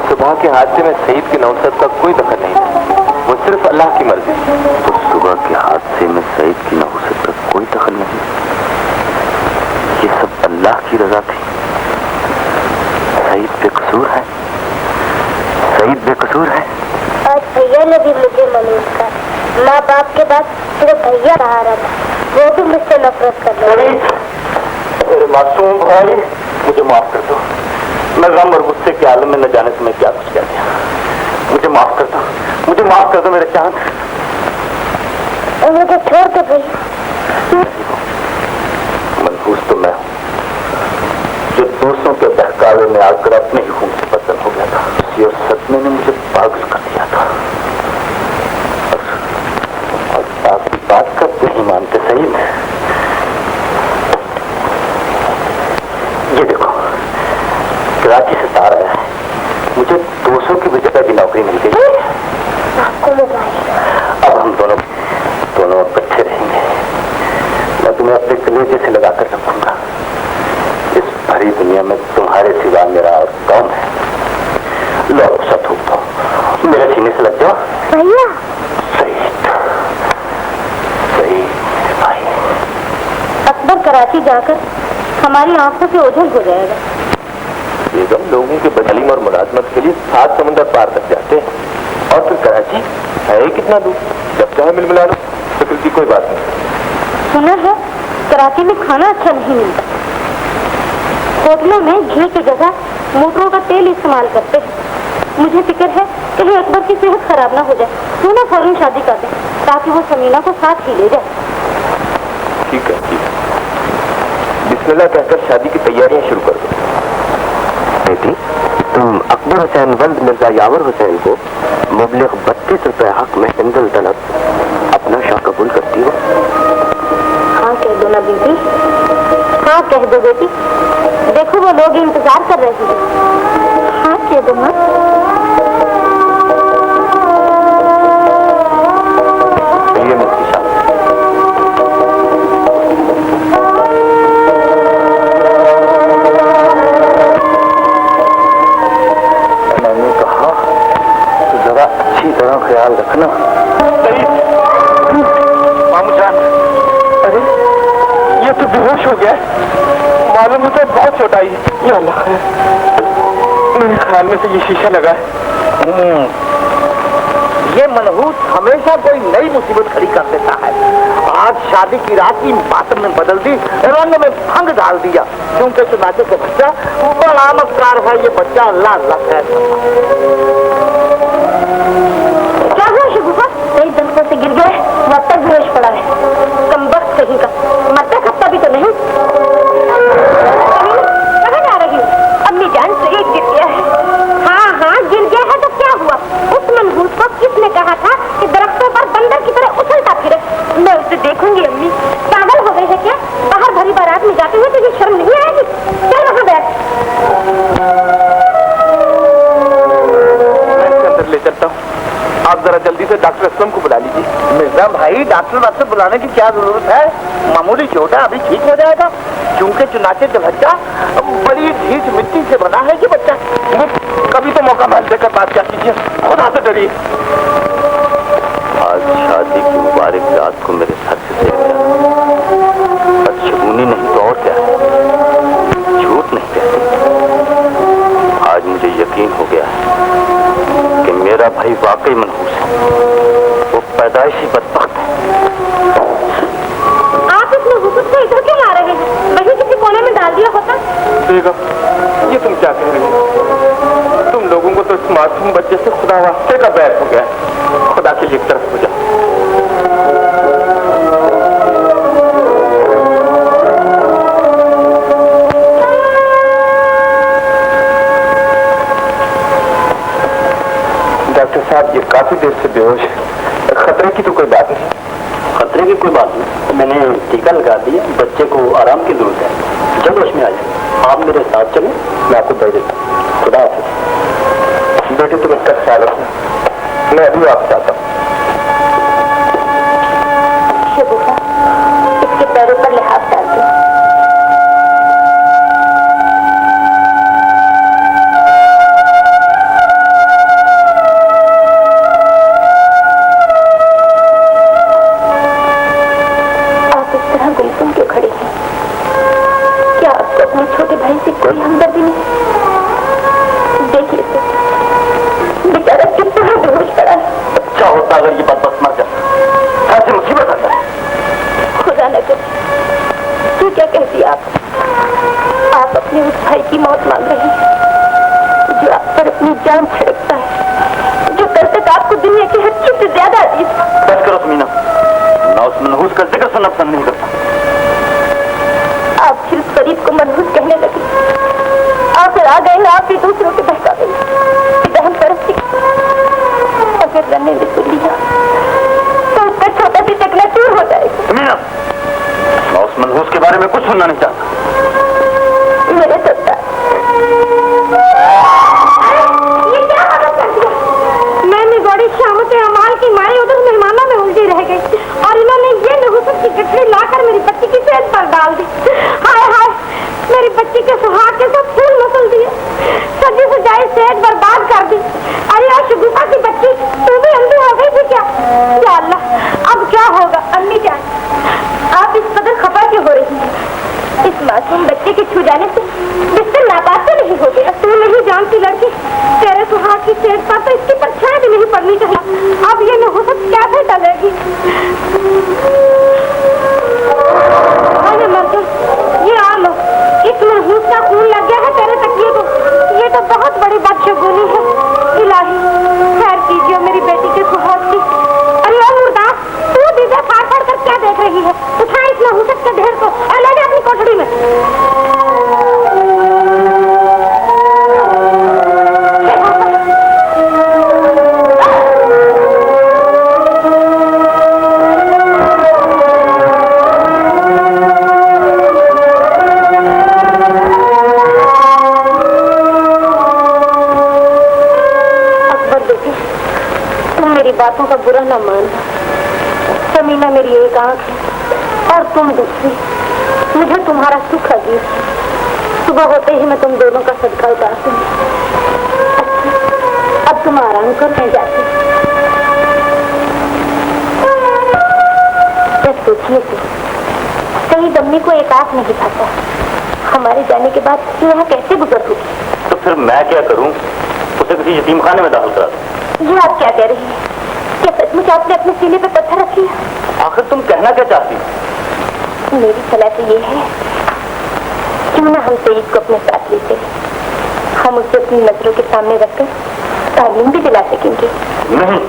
सुबह के हादसे में सईद के नौसद का कोई दखल नहीं था, वो सिर्फ अल्लाह की मर्जी। तो सुबह के हादसे में सईद की नौसद का कोई दखल नहीं, ये सब अल्लाह की रजा थी। सईद बेकसूर है, सईद बेकसूर है। आज भैया ने भी मुझे मनीष का माँ बाप के बाद सिर्फ भैया रहा था, वो भी मुझसे नफरत कर रहे। मेरे मासूम भाई, मुझे माफ कर दो। मैं गम और गुस्से के आलम में न जाने से मैं क्या कुछ कह दिया। मुझे माफ कर दो, मुझे माफ कर दो मेरे चांद। मुझे छोड़ दो भैया। मनहूस तो मैं हूँ जो दूसरों के बहकावे में आकर अपने ही खून से बदल हो गया था। इसी और सदमे ने मुझे पागल कर दिया था। और आपकी बात कब नहीं मानते सईद? ये देखो, कराची से तार आया है, मुझे 200 की वजह की नौकरी मिल गई। आपको मुबारक। अब हम दोनों इकट्ठे रहेंगे। मैं तुम्हें अपने कलेजे से लगाकर रखूंगा। इस भरी दुनिया में तुम्हारे सिवा मेरा और कौन है? लो सब थूक दो, मेरे सीने से लग जाओ। भैया सईद, सईद भाई। अकबर कराची जाकर हमारी आंखों से ओझल हो जाएगा। बेगम लोगों के बदलीम और मुलाजमत के लिए 7 समुंदर पार तक जाते हैं, और फिर कराची है कितना दूर, जब चाहे मिल मिला लो, फिक्र की कोई बात नहीं। सुना है कराची में खाना अच्छा नहीं मिलता, होटलों में घी की जगह मोटरों का तेल इस्तेमाल करते हैं। मुझे फिक्र है कहीं अकबर की सेहत खराब ना हो जाए, क्यों ना फौरन शादी कर दे ताकि वो समीना को साथ ही ले जाए। ठीक है, ठीक है, बिस्मिल्लाह कहकर शादी की तैयारियां शुरू कर दो। बेटी, तुम अकबर हुसैन वल्द मिर्जा यावर हुसैन को मुबलिग 32 रुपए हक में इंदल तलब अपना शाह कबूल करती हो? हाँ कह दो ना बीबी, हाँ कह दो बेटी, देखो वो लोग इंतजार कर रहे हैं। हाँ कह दो माँ। ये मुझकी शादी। मैंने कहा तो जरा अच्छी तरह ख्याल रखना। मामू जान, अरे ये तो बेहोश हो गया। मालूम होता है बहुत चोट आई। या अल्लाह, मेरे ख्याल में तो ये शीशा लगा है। ये मनहूस हमेशा कोई नई मुसीबत खड़ी कर देता है। आज शादी की रात की मातम में बदल दी, रंग में भंग डाल दिया। क्योंकि चुनाचे का बच्चा बड़ा मक्कार है। ये बच्चा अल्लाह अल्लाह है। क्या हुआ शिगुफा? कई दंतों से गिर गए, वक्त तक बेहोश पड़ा है। कम वक्त कहीं का, मरता खपता भी तो नहीं। कहाँ जा रही हो? अम्मी जान से एक गिर गया है। हाँ हाँ गिर गया है तो क्या हुआ? उस मनहूस को किसने कहा था कि दरख्तों पर बंदर की तरह उछलता फिरे? मैं उसे देखूंगी। अम्मी पागल हो गई है क्या? बाहर भरी बारात में जाते हुए तुझे शर्म नहीं आएगी? चल वहाँ बैठ। मैं इसके अंदर ले चलता हूँ, आप जरा जल्दी से डॉक्टर असलम को बुला लीजिए। मिर्जा भाई, डॉक्टर बुलाने की क्या जरूरत है? मामूली चोट है, अभी ठीक हो जाएगा। क्योंकि चुनाचे का बच्चा बड़ी ढीठ मिट्टी से बना है। ये बच्चा कभी तो मौका महल देकर बात क्या कीजिए, खुदा से डरिए। आज शादी की मुबारक रात को मेरे सर से गिर गया। बदशगुनी नहीं तो और क्या है, झूठ नहीं कहती। आज मुझे यकीन हो गया है कि मेरा भाई वाकई मनहूस है। वो पैदाइशी बदबख्त है। आप इस मनहूस को इधर क्यों ला रहे हैं? वही किसी कोने में डाल दिया होता। बेगम, ये तुम क्या कह रही हो? तुम लोगों को तो इस मासूम बच्चे से खुदा वास्ते का बैर हो गया। खुदा के लिए एक तरफ हो जाओ। डॉक्टर साहब, ये काफी देर से बेहोश है। खतरे की तो कोई बात नहीं। खतरे की कोई बात नहीं, मैंने टीका लगा दिया। बच्चे को आराम की जरूरत है, जब होश में आ जाए। आप मेरे साथ चलें, मैं आपको दे देता हूँ। खुदा हाफिज़। बेटे, तुम इसका मैं अभी आपसे आता हूँ। शगुफा, इसके पैरों पर लिहाज डाल दो। आप इस तरह गुमसुम क्यों खड़े हैं? क्या आपको अपने छोटे भाई से कोई हमदर्दी नहीं? देखिए तो, बेचारा किस तरह बेहोश पड़ा है। अच्छा होता अगर ये बदबख्त मर जाता, ऐसी मुसीबत आ जाए। खुदा न करे। तू क्या कहती है आप अपने उस भाई की मौत मांग रही हैं जो आप पर अपनी जान छिड़कता है, जो कल तक आपको दुनिया की हर चीज से ज्यादा अजीज था। बस करो समीना, मैं उस मनहूस का जिक्र सुनना पसंद नहीं करता। आप सिर्फ फरीद को मनहूस कहने लगे, आखिर आ गए ना आप भी दूसरों के बहका गए। बहन परस्ती अगर रन्ने ने सुन लिया तो उसका छोटा सी टकला चूर हो जाएगा। समीना, मैं उस मनहूस के बारे में कुछ सुनना नहीं चाहता। मेरे सत्ता ये क्या मदद कर दिया? मैंने बड़ी शामत अमाल की मारे उधर मेहमानों में उलझी रह गई और इन्होंने ये नहुसत की गठरी लाकर मेरी बच्ची की सेहत पर डाल दी। हाय हाय, मेरी बच्ची के सुहाग के सब फूल मसल दिए, सजी सजाई सेहत बर्बाद कर दी। अरे यार शगुफा की बच्ची, तू भी अंधी हो गई थी क्या? या अल्लाह, अब क्या होगा? अम्मी जान, आप इस कदर खफा क्यों हो रही हैं? इस मासूम बच्चे के छू जाने से बिस्तर नापाक तो नहीं हो गया? तू नहीं जानती लड़की, तेरे सुहाग की सेहत पर तो इसकी परछाई भी नहीं पड़नी चाहिए। अब ये नहुसत कैसे टलेगी? अरे मर्द, ये आ लो, इस मनहूस का खून लग गया है तेरे तकिए को। ये तो बहुत बड़ी बदशगुनी है। इलाही खैर कीजिए मेरी बेटी के सुहाग की। अरे ओ मुर्दास, तू दीदा फाड़ फाड़ कर क्या देख रही है? उठा इस नहुसत के ढेर को और ले जा अपनी कोठड़ी में। बातों का बुरा न मान। समीना मेरी एक आंख है और तुम दूसरी। मुझे तुम्हारा सुख अजीब है। सुबह होते ही मैं तुम दोनों का सदका उतार दूंगी। अच्छा, अब तुम आराम कर, मैं जाती। जब सोचिए तो सही अम्मी को एक आंख नहीं खाता। हमारे जाने के बाद यहाँ कैसे गुजर होगी? तो फिर मैं क्या करूं? उसे किसी यतीम खाने में दाखिल करा दूं। ये आप क्या कह रही हैं? क्या सचमुच आपने अपने सीने पे पत्थर रखी है? आखिर तुम कहना क्या चाहती? मेरी सलाह तो ये है, क्यों ना हम सईद को अपने साथ लेते, हम उसे अपनी नजरों के सामने रखकर तालीम भी दिला सकेंगे। नहीं,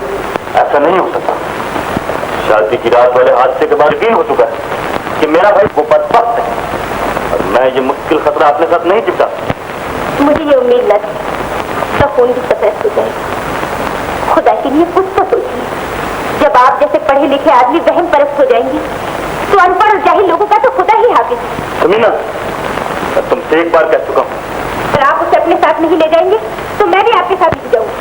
ऐसा नहीं हो सकता। शादी की रात वाले हादसे के बाद यकीन हो चुका है कि मेरा भाई वो बदबख्त है और मैं ये मुश्किल खतरा अपने साथ नहीं चिपटा। मुझे ये उम्मीद न थी, उसका खून भी सफेद हो जाएगा। खुदा के लिए कुछ तो सोचिए, जब आप जैसे पढ़े लिखे आदमी वहम परस्त हो जाएंगे तो अनपढ़ और जाहिल लोगों का तो खुदा ही हाफिज है। समीना, मैं तुमसे एक बार कह चुका हूँ, अगर आप उसे अपने साथ नहीं ले जाएंगे तो मैं भी आपके साथ ही जाऊंगी।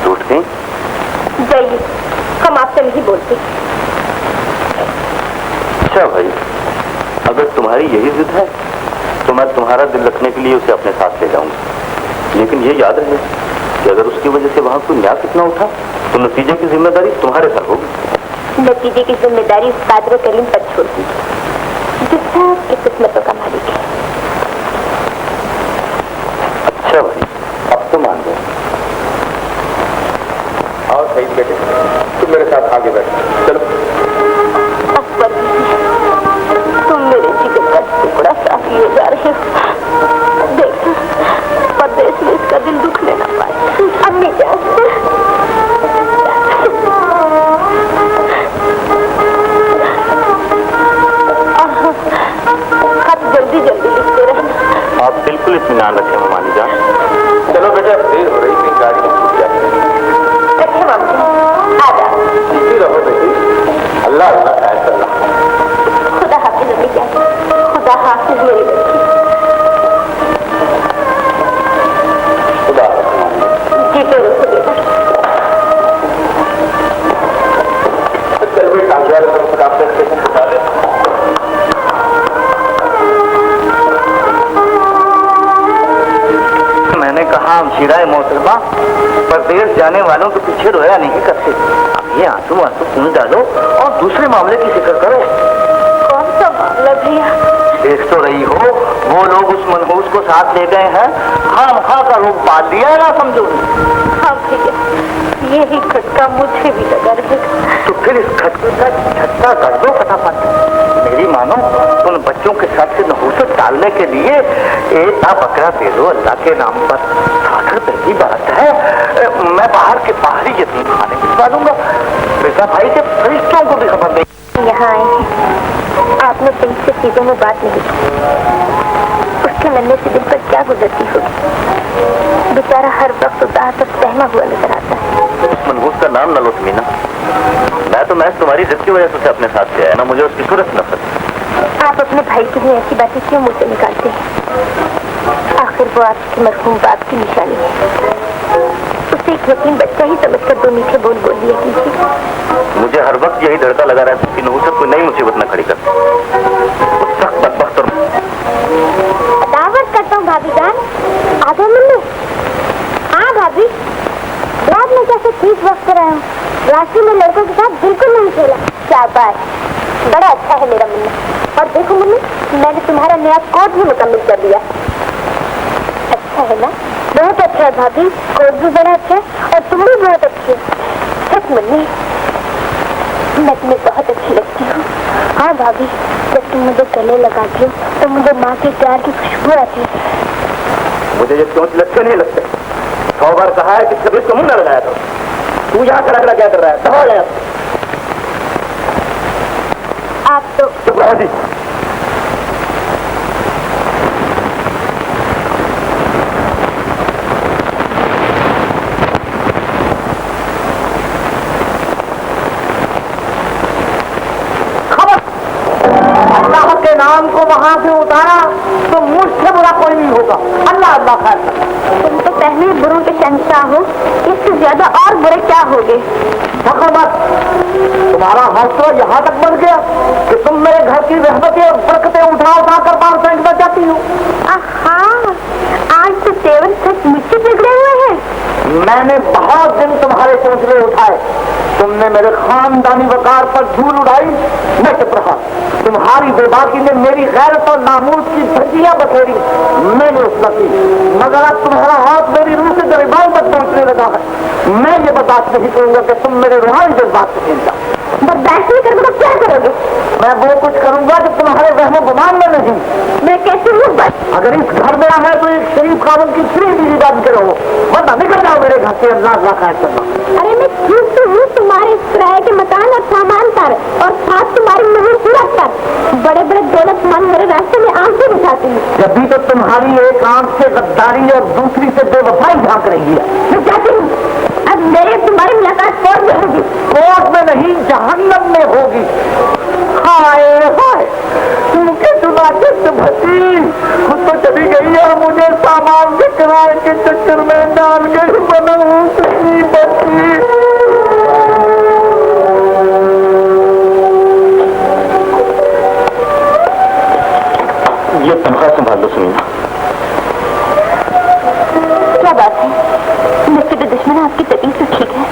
टूट गई? जाइए, हम आपसे नहीं बोलते। अच्छा भाई, अगर तुम्हारी यही जिद है तो मैं तुम्हारा दिल रखने के लिए उसे अपने साथ ले जाऊंगा। लेकिन ये याद रहे कि अगर उसकी वजह से वहां कोई न्याय कितना उठा तो नतीजे की जिम्मेदारी तुम्हारे सर होगी। नतीजे की जिम्मेदारी उस कादर करीम पर छोड़ दीजिए जो सबकी किस्मतों का मालिक है। अच्छा भाई, अब तो मान गए। आओ सही बेटे, तुम मेरे साथ आगे बैठो। चलो। तुम मेरे जिगर का टुकड़ा साथी हो जा रहे हो। देखो, परदेश में इसका दिल दुख लेना पाए। अम्मी जान, आप जल्दी जल्दी लिखते रहना। आप बिल्कुल इत्मीनान रखें मामानी जान। चलो बेटा, देर हो रही थी, गाड़ी में छूट जाए। रखे मम्मी, आ जाओ। इसी रहो बेटी, अल्लाह अल्लाह खैर कर रहा। खुदा हाफिज अम्मी जान, खुदा हाफिज मेरी बच्ची। नाम शिराए मोहतरमा, परदेश जाने वालों के पीछे रोया नहीं करते। अब ये आंसू आंसू क्यों डालो और दूसरे मामले की फिक्र करो। कौन सा मामला भैया? देख तो रही हो, वो लोग उस मनहूस को साथ ले गए हैं। खामखा का रूप पाल दिया है ना, समझो। हाँ भैया, यही खटका मुझे भी लगा रहेगा। तो फिर इस खटके का झटका कर दो फटाफट। मेरी मानो, उन बच्चों के साथ से नहूसत डालने के लिए एक बकरा दे दो अल्लाह के नाम पर। 60 रुपए की बात है, मैं बाहर के बाहरी यतीम खाने भिजवा दूंगा। बेटा भाई के फरिश्तों को भी खबर नहीं। यहाँ आए हैं, आपने दिल से चीजों में बात नहीं की, उसके मिलने से दिल पर क्या गुजरती होगी। बेचारा हर वक्त उदास और सहमा हुआ नजर आता है। उस मनहूस का नाम न लो मीना। मैं तो महज तुम्हारी जिद की वजह से उसे अपने साथ ले आया ना, मुझे उसकी सूरत नफरत। आप अपने भाई के लिए ऐसी बातें क्यों मुझसे निकालते हैं? आखिर वो आपके मरहूम बाप की निशानी है। उसे एक यतीम बच्चा ही समझकर 2 मीठे बोल बोल दिया कीजिए। मुझे हर वक्त यही डरता लगा रहता है कि नहूसत कोई नई मुसीबत न खड़ी कर। उस सख्त बदबख्त और दावत करता हूँ भाभी जान, आ जाओ मिलने। हाँ भाभी, रात में कैसे ठीक वक्त रहे हूँ। रास्ते में लड़कों के साथ बिल्कुल नहीं खेला। शाबाश, बड़ा अच्छा है मेरा मुन्ना। और देखो मुन्नी, मैंने तुम्हारा नया कोट भी मुकम्मल कर दिया। अच्छा है ना? बहुत अच्छा है भाभी, कोट भी बड़ा अच्छा है और तुम भी बहुत अच्छी हो। सच मुन्नी, मैं तुम्हें बहुत अच्छी लगती हूँ। हाँ भाभी, जब तुम मुझे गले लगाती हो तो मुझे माँ के प्यार की खुशबू आती है। मुझे ये सोच अच्छे नहीं लगते। 100 बार कहा है कि कभी इसको मुंह न लगाया तो। तू यहाँ खड़ा खड़ा क्या कर रहा है? दबा ले आप तो चुप रहो जी। अल्लाह के नाम को वहां से उतारा तो मुझसे बुरा कोई नहीं होगा। अल्लाह अल्लाह खैर। तुम तो पहले बुरों के शहंशाह हो, इससे ज्यादा और बुरे क्या होगे? मत, तुम्हारा हौसला यहाँ तक बढ़ गया कि तुम मेरे घर की रहमतें और बरकतें उठा उठा कर बाहर फेंकना चाहती हो। हाँ, आज तो सेवन सच मिट्टी बिगड़े हुए हैं। मैंने बहुत दिन तुम्हारे चौंचले उठाए, तुमने मेरे खानदानी वकार पर धूल उड़ाई, मैं चुप रहा। तुम्हारी बेबाकी ने मेरी गैरत और नामूस की धज्जियां बखेरी, मैंने उसका की। मगर अब तुम्हारा हाथ मेरी रूह से गरिबाओं तक पहुंचने लगा है। मैं ये बर्दाश्त नहीं करूंगा कि तुम मेरे रूहानी जज्बात को छीनता। बर्दाश्त नहीं करोगे तो क्या करोगे? मैं वो कुछ करूंगा जो तुम्हारे वहम गुमान में नहीं। मैं कैसे हूँ? बस अगर इस घर में है तो एक शरीफ खानम की फ्री बीवी बात करो, वरना निकल जाओ मेरे घर से। अल्लाह अल्लाह खैर करना। अरे मैं ठीक तो हूँ तुम्हारे किराए के मकान और सामान पर और साथ तुम्हारी मुहूर्त पर। बड़े बड़े दौलतमंद मेरे रास्ते में आंखें दिखाती हूँ। जब भी तो तुम्हारी एक आंख से गद्दारी और दूसरी से बेवफाई झांक रही है। मैं चाहती हूँ अब मेरे तुम्हारी मुलाकात कोर्ट में होगी। कोर्ट में नहीं, जहन्नम में होगी। हाय हाय, तुमके चुनाचे से भती खुद तो चली गई है, मुझे सामान के किराए के चक्कर में डाल गई। मनहूस की बच्ची। ये तनख्वाह संभाल लो सुनीना। क्या बात है? मुझसे तो दुश्मन आपकी तबीयत तो ठीक है।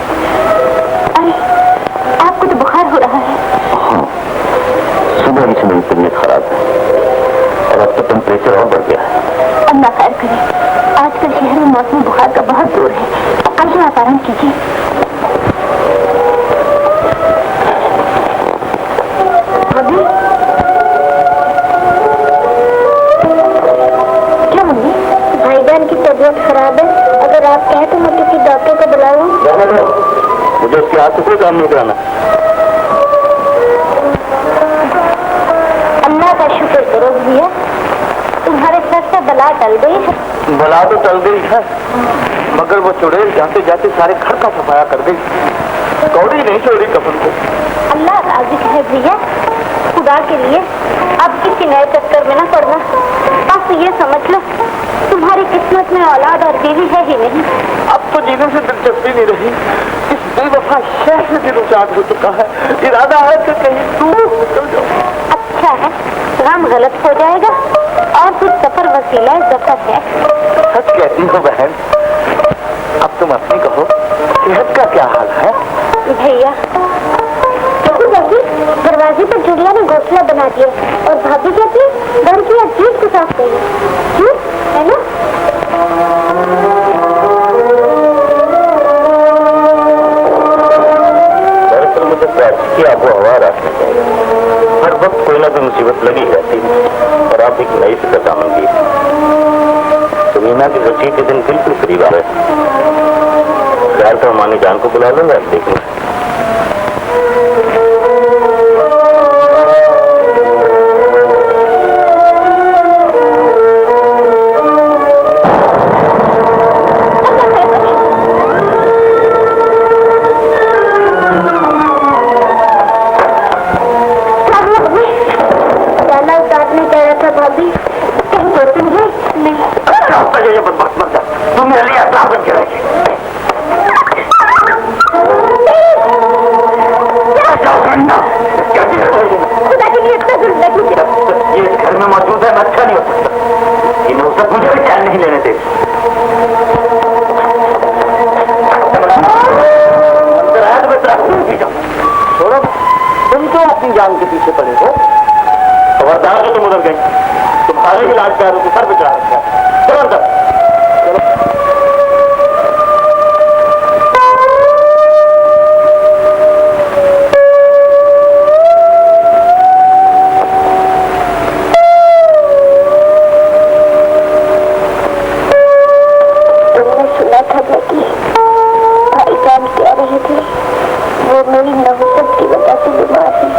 अरे आपको तो बुखार हो रहा है। हाँ, सुबह ही से मेरी तबीयत खराब है और अब तो टेम्परेचर और बढ़ गया है। अल्लाह खैर करे। आजकल शहर में मौसमी बुखार का बहुत जोर है। अब आप आराम कीजिए। अभी क्या मम्मी? भाईजान की तबीयत खराब है। अगर आप कहें तो मैं किसी डॉक्टर को बुलाऊं? मुझे उसके हाथ से कोई काम नहीं कराना। अल्लाह का शुक्र करो भैया, तुम्हारे सर से बला टल गई है। बला तो टल गई है, मगर वो चुड़ैल जाते जाते सारे घर का सफाया कर गई। कौड़ी नहीं छोड़ी कफन को। अल्लाह राज़ी है भैया, खुदा के लिए अब किसी नए चक्कर में ना पड़ना। बस ये समझ लो तुम्हारी किस्मत में औलाद और बीवी है ही नहीं। अब तो जीने से दिलचस्पी नहीं रही। इस बेवफा शहर से दिल उचाट हो चुका है। इरादा है कि कहीं दूर निकल जाओ। अच्छा है, गम गलत हो जाएगा और फिर सफर वसीला जफर है। सच कहती हो बहन, तुम अपनी कहो, सेहत का क्या हाल है? भैया दरवाजे पर चिड़िया ने घोंसला बना दिया और भाभी कहती घर की हर चीज को साफ करिए, है ना? दरअसल मुझे प्यार की आपको हवा रखनी चाहिए। हर वक्त कोई ना कोई मुसीबत लगी रहती है और आप एक नई फिक्र दामन की। मीना की बच्ची के दिन बिल्कुल करीब आ रहे। खैर तो मानी जान को बुला लूंगा, देखूंगा। जान के पीछे पड़े हो, खबरदार तो तुम उधर गए, तुम्हारे ही लाज पैरों को सर पे चढ़ा रखा है। चलो अंदर। तुमने सुना था बेटी, भाईजान कह रहे थे वो मेरी नहुसत की वजह से बीमार है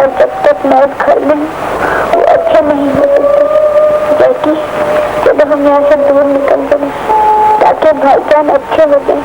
और जब तक मैं इस घर में वो अच्छे नहीं हो सकते। बेटी चलो हम यहाँ से दूर निकल जाए ताकि भाईजान अच्छे हो जाए।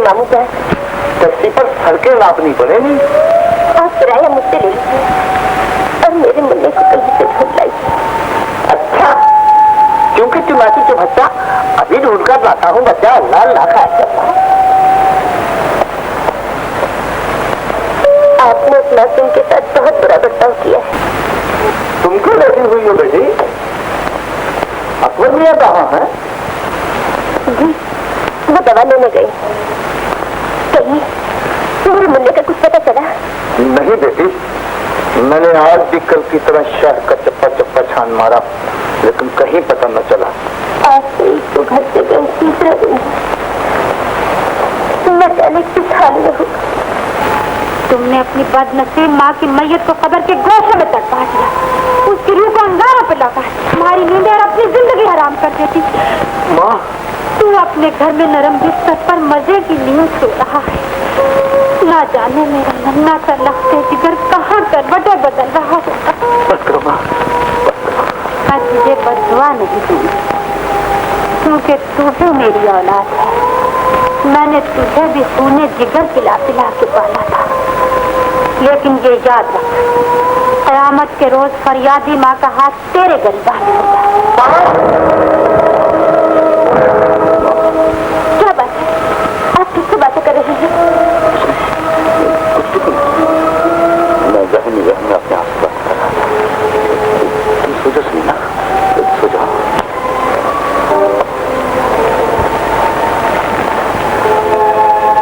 मामू क्या टैक्सी पर सड़कें नापनी पड़ेगी। आप किराया मुझसे ले लीजिए और मेरे मुन्ने को कहीं से ढूंढ लाइए। अच्छा, क्योंकि चुनाची के बच्चा अभी ढूंढ कर लाता हूँ। बच्चा अल्लाह अल्लाह खा करता। आपने उस मासूम के साथ बहुत बुरा बर्ताव किया है। तुम क्यों लगी हुई हो बेटी? अकबर मियां कहाँ है? जी वो दवा लेने गई। कहीं मेरे मुन्ने का कुछ पता चला? नहीं बेटी, मैंने आज भी कल की तरह शहर का चप्पा चप्पा छान मारा, लेकिन कहीं पता न चला। आज से तो घर से गई तीसरा दिन, मैं जाने किस हाल में हूँ। तुमने अपनी बदनसीब माँ की मैयत को कब्र के गोशे में तक पा दिया, उसकी रूह को अंगारा पे लगा, तुम्हारी नींद और अपनी जिंदगी हराम कर देती। माँ, तू अपने घर में नरम बिस्तर पर मजे की नींद सो रहा है। ना जाने मेरा नन्ना सा लखते जिगर कहाँ करवटें बदल रहा होगा। मैं तुझे बददुआ नहीं दूंगी, क्योंकि तू ही मेरी औलाद है। मैंने तुझे भी खूने जिगर पिला पिला के पाला था, लेकिन ये याद रख, कयामत के रोज फरियादी माँ का हाथ तेरे गरीबान में होगा। क्या बात है? आप किससे बातें कर रहे हैं? मैं जहनी अपने आप से बात कर रहा था। तुम सो जाओ मीना, सो जाओ।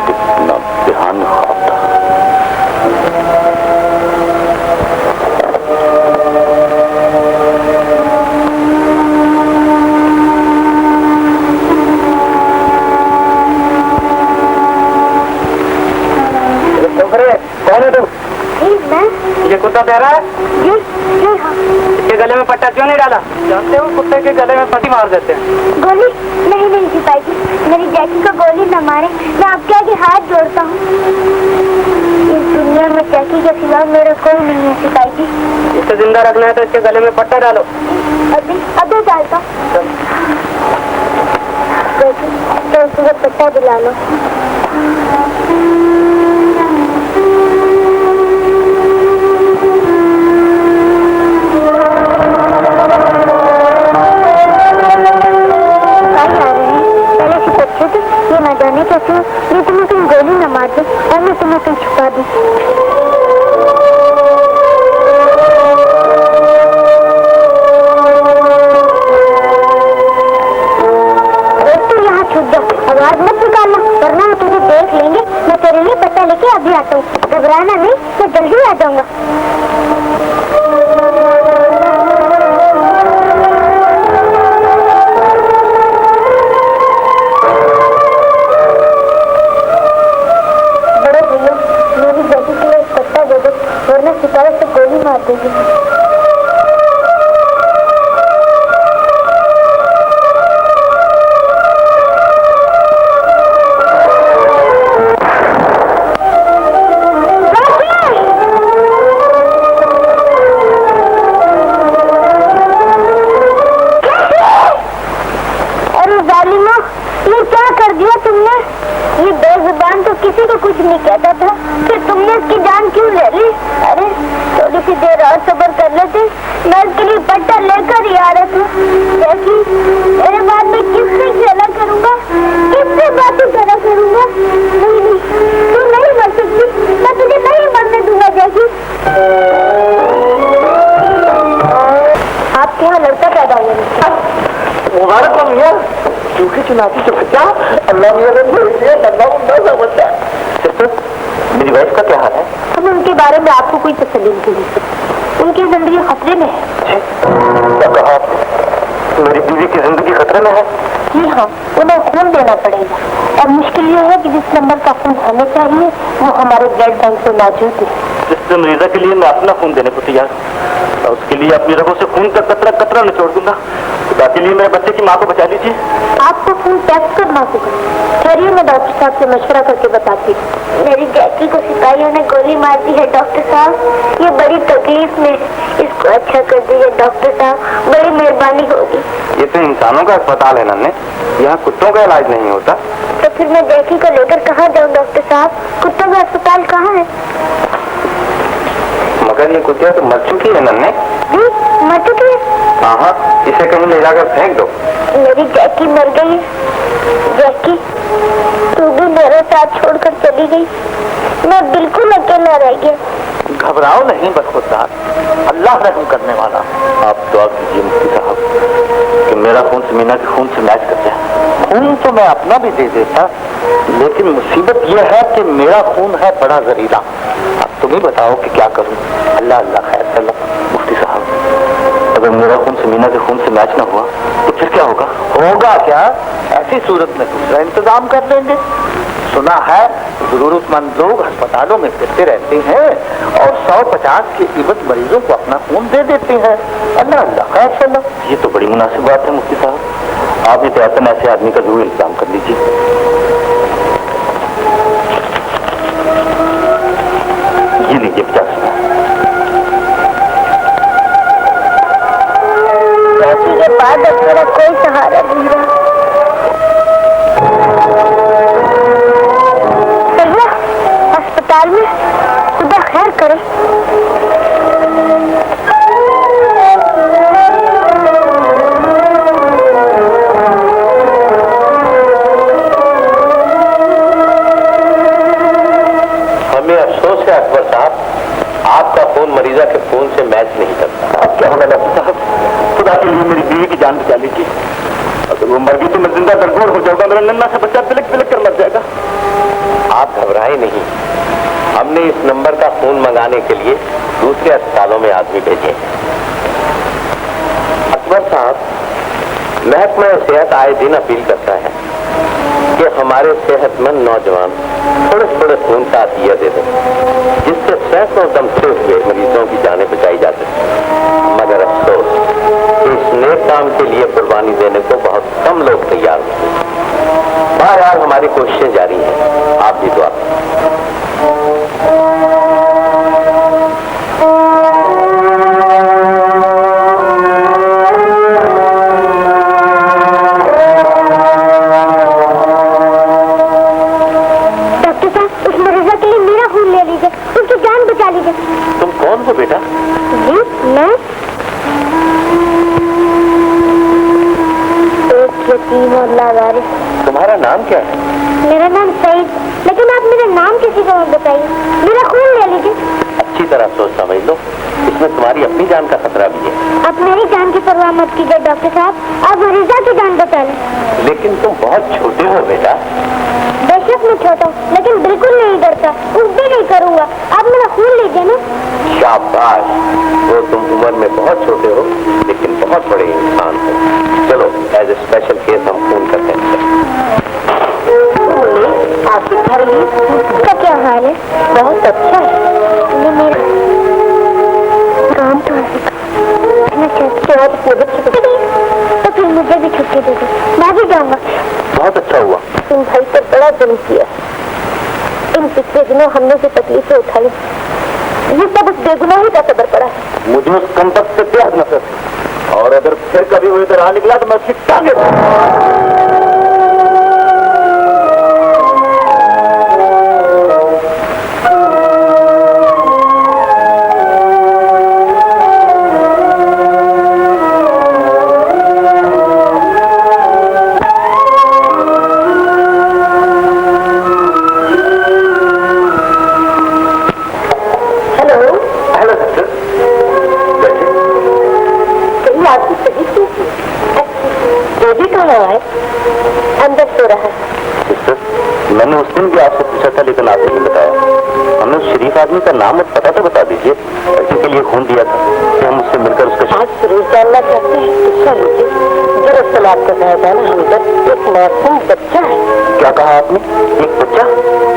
कितना ध्यान ख्वाब था। कुत्ता दे रहा है? जी जी हाँ। इसके गले में पट्टा क्यों नहीं डाला? जानते हो कुत्ते के गले में पट्टी मार देते हैं। गोली नहीं नहीं सिपाही जी, मेरी जैकी को गोली न मारे, मैं आपके आगे हाथ जोड़ता हूँ। इस दुनिया में जैकी के सिवा मेरा कोई नहीं है सिपाही जी। इसे जिंदा रखना है तो इसके गले में पट्टा डालो। अभी डालता तो उसको पट्टा दिला लो। ये न जाने कैसे ये तुम्हें कहीं गोली न मार दे और मैं तुम्हें कहीं छुपा दूं। तू यहाँ छुप जा, आवाज मत निकालना वरना मैं तुझे देख लेंगे। मैं तेरे लिए पता लेके अभी आता हूँ, घबराना नहीं, मैं जल्दी आ जाऊंगा। वरना सितारे से गोली मार देगी। अरे जालिमा, ये क्या कर दिया तुमने? ये बेजुबान तो किसी को कुछ नहीं कहता था, फिर तुमने इसकी जान क्यों ले ली? अरे थोड़ी सी देर और सब्र कर लेते, मैं इसके लिए पट्टा लेकर ही आ रहा था। जैसी मेरे बाद में किससे खेला करूंगा, किससे बातें करा करूंगा? नहीं, तू नहीं मर सकती, मैं तुझे नहीं मरने दूंगा। जैसी आपके यहाँ लड़का पैदा हुआ। मुबारक हो मियां, क्योंकि चुनावी तो क्या अल्लाह मियां ने भेजिए बंदा बंदा सा बच्चा। सिस्टर, मेरी वाइफ का क्या हाल है? अब उनके बारे में आपको कोई तसल्ली नहीं मिली, उनकी जिंदगी खतरे में है। क्या कहा आपने? मेरी बीवी की जिंदगी खतरे में है? जी हाँ, उन्हें खून देना पड़ेगा और मुश्किल ये है कि जिस नंबर का खून होना चाहिए वो हमारे ब्लड बैंक में मौजूद है। सिस्टर मरीजा के लिए मैं अपना खून देने को तैयार हूँ, उसके लिए अपनी रगों से खून का कतरा कतरा निचोड़ दूंगा। खुदा के लिए मेरे बच्चे की माँ को बचा लीजिए। आपको खून टेस्ट करना होगा, ठहरिए मैं डॉक्टर साहब से मशवरा करके बताती हूँ। मेरी जैकी को सिपाहियों ने गोली मार दी है डॉक्टर साहब, ये बड़ी तकलीफ में, इसको अच्छा कर दीजिए डॉक्टर साहब, बड़ी मेहरबानी होगी। ये तो इंसानों का अस्पताल है नन्हे, यहाँ कुत्तों का इलाज नहीं होता। तो फिर मैं जैकी को लेकर कहाँ जाऊँ डॉक्टर साहब? कुत्तों का अस्पताल कहाँ है? मगर ये कुत्तिया तो मर चुकी है नन्हे। मर चुकी है? हाँ, इसे कहीं ले जाकर फेंक दो। मेरी जैकी मर गई। जैकी, तू भी मेरे साथ छोड़कर चली गई, मैं बिल्कुल अकेला रह गया। घबराओ नहीं बदखुदार, अल्लाह रहम करने वाला। आप दुआ कीजिए मुफ्ती साहब कि मेरा खून समीना के खून से मैच कर जाए। खून तो मैं अपना भी दे देता, लेकिन मुसीबत यह है कि मेरा खून है बड़ा जहरीला। अब तुम ही बताओ कि क्या करूं। अल्लाह अल्लाह खैर कर लो। मुफ्ती साहब, अगर मेरा खून समीना के खून से मैच ना हुआ तो फिर क्या होगा? होगा क्या? ऐसी सूरत में दूसरा इंतजाम कर लेंगे। सुना है जरूरतमंद लोग अस्पतालों में फिरते रहते हैं और 150 के इवज मरीजों को अपना खून दे देते हैं। अल्लाह अल्लाह खैर चलो। ये तो बड़ी मुनासिब बात है मुफ्ती साहब, आप एहतियातन ऐसे आदमी का जरूर इंतजाम कर लीजिए। ये लीजिए 50 रुपये। के बाद अब मेरा कोई सहारा नहीं रहा। अस्पताल में खुदा खैर करे। हमें अफसोस है अकबर साहब, आपका खून मरीजा के खून से मैच नहीं करता। अब क्या होगा डॉक्टर साहब? खुदा के लिए मेरी बीवी की जान बचा लीजिए। अगर वो मर गई तो मैं जिंदा दरगोर हो जाऊंगा, मेरा नन्हा सा बच्चा तिलक तिलक कर मर जाएगा। आप घबराए नहीं, हमने इस नंबर का खून मंगाने के लिए दूसरे अस्पतालों में आदमी भेजे। अकबर साहब, महकमा सेहत आए दिन अपील करता है कि कि हमारे सेहतमंद नौजवान थोड़े थोड़े खून का अतिया दे दें, जिससे सैकड़ों दमते हुए मरीजों की जानें बचाई जा सके। मगर अफसोस, इस नेक काम के लिए कुर्बानी देने को बहुत कम लोग तैयार होते हैं। बहरहाल हमारी कोशिशें जारी हैं, आप भी दुआ करें। तुम कौन हो बेटा? जी मैं एक यतीम और लावारिस। तुम्हारा नाम क्या है? मेरा नाम सईद, लेकिन आप मेरा नाम किसी को मत बताइए, मेरा खून ले लीजिए। अच्छी तरह सोच समझ लो, इसमें तुम्हारी अपनी जान का खतरा भी है। आप मेरी जान की परवाह मत कीजिए डॉक्टर साहब, आप मरीजा की जान बचा लें। लेकिन तुम बहुत छोटे हो बेटा। बेशक मैं छोटा हूँ, लेकिन बिल्कुल नहीं डरता, कुछ भी नहीं करूँगा। आप मेरा खून लीजिए ना। शाबाश, वो तुम उम्र में बहुत छोटे हो लेकिन बहुत बड़े इंसान हो। चलो एज ए स्पेशल केस हम खून करते हैं। आपके घर का क्या हाल है? बहुत अच्छा है। ये मेरा काम तो तो फिर मुझे भी छुट्टी दे दो, मैं भी जाऊंगा। बहुत अच्छा हुआ। तुम भाई पर बड़ा जुल्म किया। इन पिछले दिनों हमने जो तकलीफें उठाई, ये सब उस बेगुनाही का सबर पड़ा है। मुझे उस कमबख्त से प्यार नफरत है, और अगर फिर कभी वो इधर आ निकला तो मैं उसकी टांगे अंदर सो रहा है। सिस्टर, मैंने उस दिन भी आपसे पूछा था लेकिन आपने नहीं बताया। हमें उस शरीफ आदमी का नाम और पता तो बता दीजिए, जिसके लिए खून दिया था कि हम उससे मिलकर उसका आज जरूर जानना चाहते हैं। किस्सा लीजिए। दरअसल आपको बताया था ना, हम इधर एक मासूम बच्चा है। क्या कहा आपने? एक बच्चा?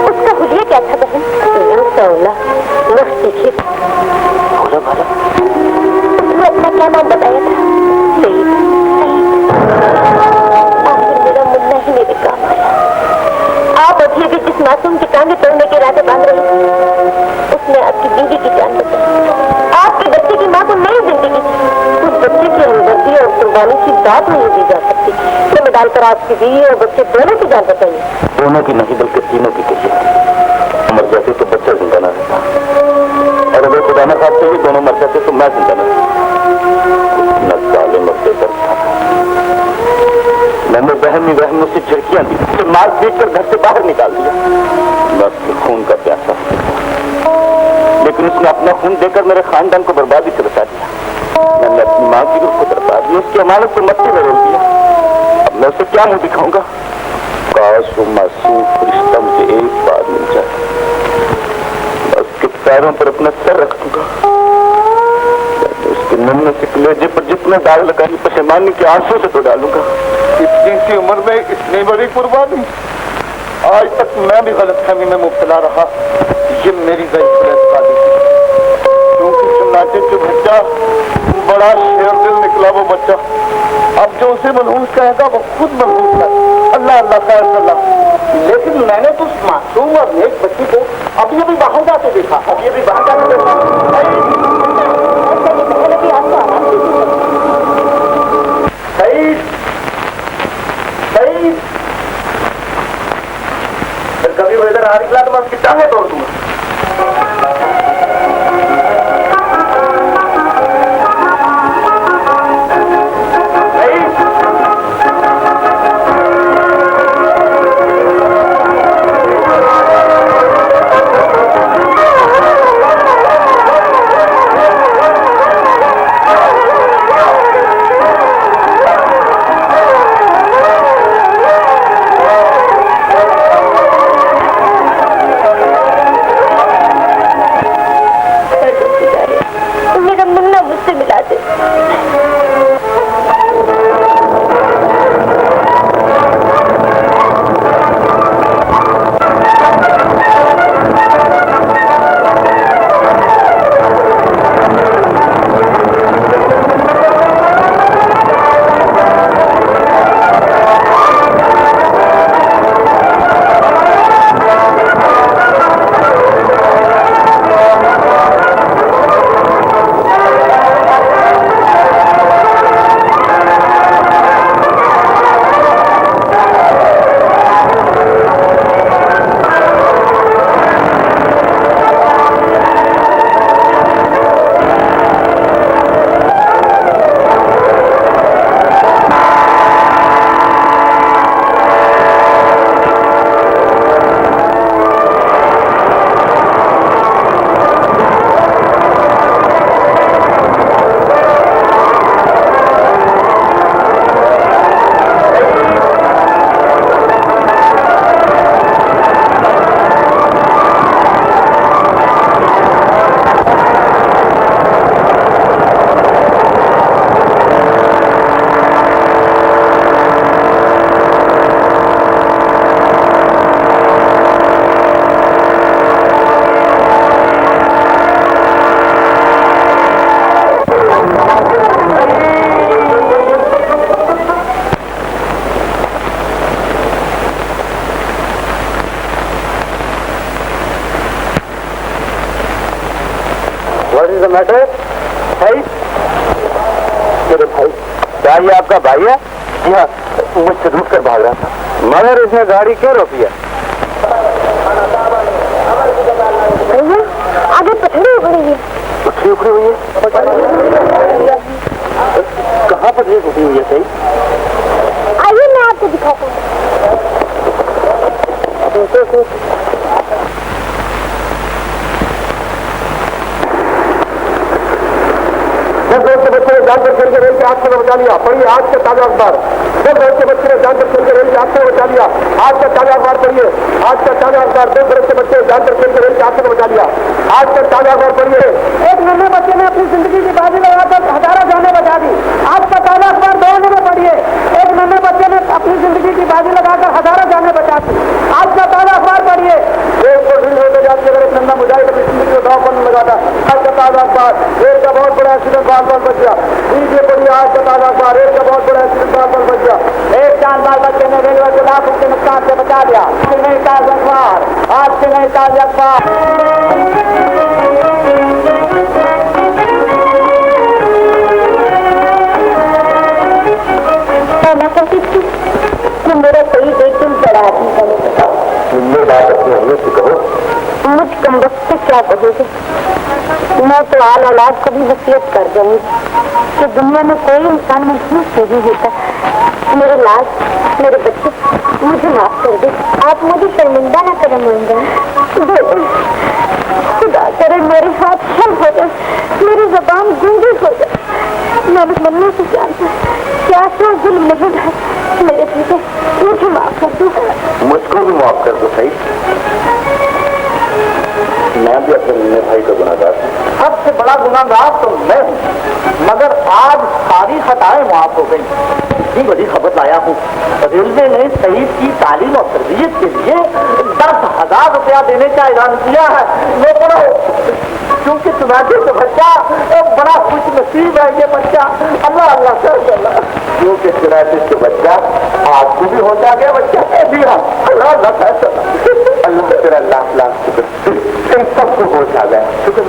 उसका हुलिया क्या था बहन? सीखी था। उसने अपना क्या नाम बताया था? सईद। आखिर मेरा मुन्ना ही मेरे काम आया। आप अभी भी जिस मासूम की टांगे तोड़ने के इरादे बांध रहे हैं, उसने आपकी बीवी की जान बचाई। आपके बच्चे की माँ को नई जिंदगी दी। उस बच्चे की हमदर्दी और कुर्बानी की बात नहीं दी जा सकती। इसमें डालकर आपकी बीवी और बच्चे दोनों की जान बचाइए। दोनों की नहीं बल्कि तीनों की कहिए। मर जाते तो बच्चा जिंदा न रहता, और अगर खुदा न खाते हुए दोनों मर जाते तो मैं जिंदा न रहता। साले मरते पर मैंने बहन में से झिड़कियां दी, तो मार पीट कर घर से बाहर निकाल दिया। मैं उसके खून का प्यासा, लेकिन उसने अपना खून देकर मेरे खानदान को बर्बादी से बचा दिया। मैंने अपनी माँ की रूह को बर्बाद दी, उसकी अमानत को मट्टी में रोक दिया। अब मैं उसे क्या मुंह दिखाऊंगा? काश वो मासूम फरिश्ता मुझे एक बार मिल जाए, मैं उसके पैरों पर अपना सर रख दूंगा। उसके नन्हे से कलेजे पर जितने दाग लगाई पशेमानी के आंसू से तो डालूंगा। इतनी सी उम्र में इतनी बड़ी कुर्बानी, आज तक मैं भी गलतफहमी में मुब्तला रहा। ये मेरी गलती थी, क्योंकि चुनाचे जो बच्चा बड़ा शेर दिल निकला वो बच्चा। अब जो उसे मनहूस कहेगा वो खुद मनहूस है। अल्लाह अल्लाह खैर अल्लाह। लेकिन मैंने तो उस मासूम और नेक बच्ची को अभी अभी बाहर जाते देखा। अभी अभी बाहर जाते देखा। फिर कभी वो इधर आ निकला तो मैं उसकी टांगे तोड़ दूंगा। मैटर भाई, मेरे भाई, क्या ये आपका भाई है? जी हाँ, मुझसे रूठ कर भाग रहा था। मगर इसने गाड़ी क्यों रोकी है? भैया आगे पथरी उखड़ी है। पथरी उखड़ी हुई है? कहाँ पथरी उखड़ी हुई है? सही, आइए मैं आपको दिखाता हूँ। बच्चे ने जान पर खेल के रेल के हाथ से बचा लिया। पढ़िए आज का ताजा अखबार। 10 वर्ष के बच्चे ने जान पर खेल के रेल के हाथ से बचा लिया। आज का ताजा अखबार पढ़िए। आज का ताजा अखबार। 10 वर्ष के बच्चे ने जान पर खेल के रेल के हाथ से बचा लिया। आज का ताजा अखबार पढ़िए। एक नन्हे बच्चे ने अपनी जिंदगी की बाजी लगाकर हजारों जाने बचा दी। आज का ताजा अखबार 2 में पढ़िए। एक नन्हे बच्चे ने अपनी जिंदगी की बाजी लगाकर हजारों जाने बचा दी। आज का ताजा अखबार पढ़िए। रेल को ढील होकर जाती अगर एक नन्हा मुजाहिद अपनी जिंदगी को दांव पर लगाता। आज का ताजा अखबार। रेल का बहुत बड़ा एक्सीडेंट बाल बाल बच गया। लीजिए पढ़िए आज का ताजा अखबार। रेल का बहुत बड़ा एक्सीडेंट बाल बाल बच गया। एक जानदार बच्चे ने रेलवे को लाखों के नुकसान से बचा लिया। आज से नहीं ताजा अखबार। आज से नहीं ताजा अखबार। मैं कहती थी कि मेरा कोई एकदम बड़ा आदमी बनेगा। बात अपनी अहमियत से कहो। मुझ कमबख्त से क्या कहोगे? मैं तो आल औलाद को भी वसीयत कर दूंगी कि दुनिया में कोई इंसान महसूस नहीं होता। मेरे लाल, मेरे बच्चे, मुझे माफ कर दे। आप मुझे शर्मिंदा न करें मुंगा। खुदा करे मेरे हाथ छल हो जाए, मेरी जबान गूंगी हो जाए। मैंने मन्नों से जानता क्या क्या जुल्म नहीं है। मेरे बेटे मुझे माफ कर दो। मुझको भी माफ कर दो सही। मैं भी अपने नन्हे भाई का गुनाहगार हूँ। सबसे बड़ा गुनाहगार तो मैं हूँ। मगर आज सारी खताएं माफ हो गई। इतनी बड़ी खबर लाया हूँ। रेलवे ने शहीद की तालीम और तरबियत के लिए 10,000 रुपया देने का ऐलान किया है। वो पढ़ो, क्योंकि तुम्हारे तो बच्चा एक बड़ा खुश नसीब है ये बच्चा। अल्लाह अल्लाह कर अल्लाह। क्योंकि तुम्हारे तो बच्चा आपको भी होता गया बच्चा। जी हाँ, अल्लाह अल्लाह कर अल्लाह तेरा लाख लाख शुक्र। सबको पहुंचा गया। शुक्र।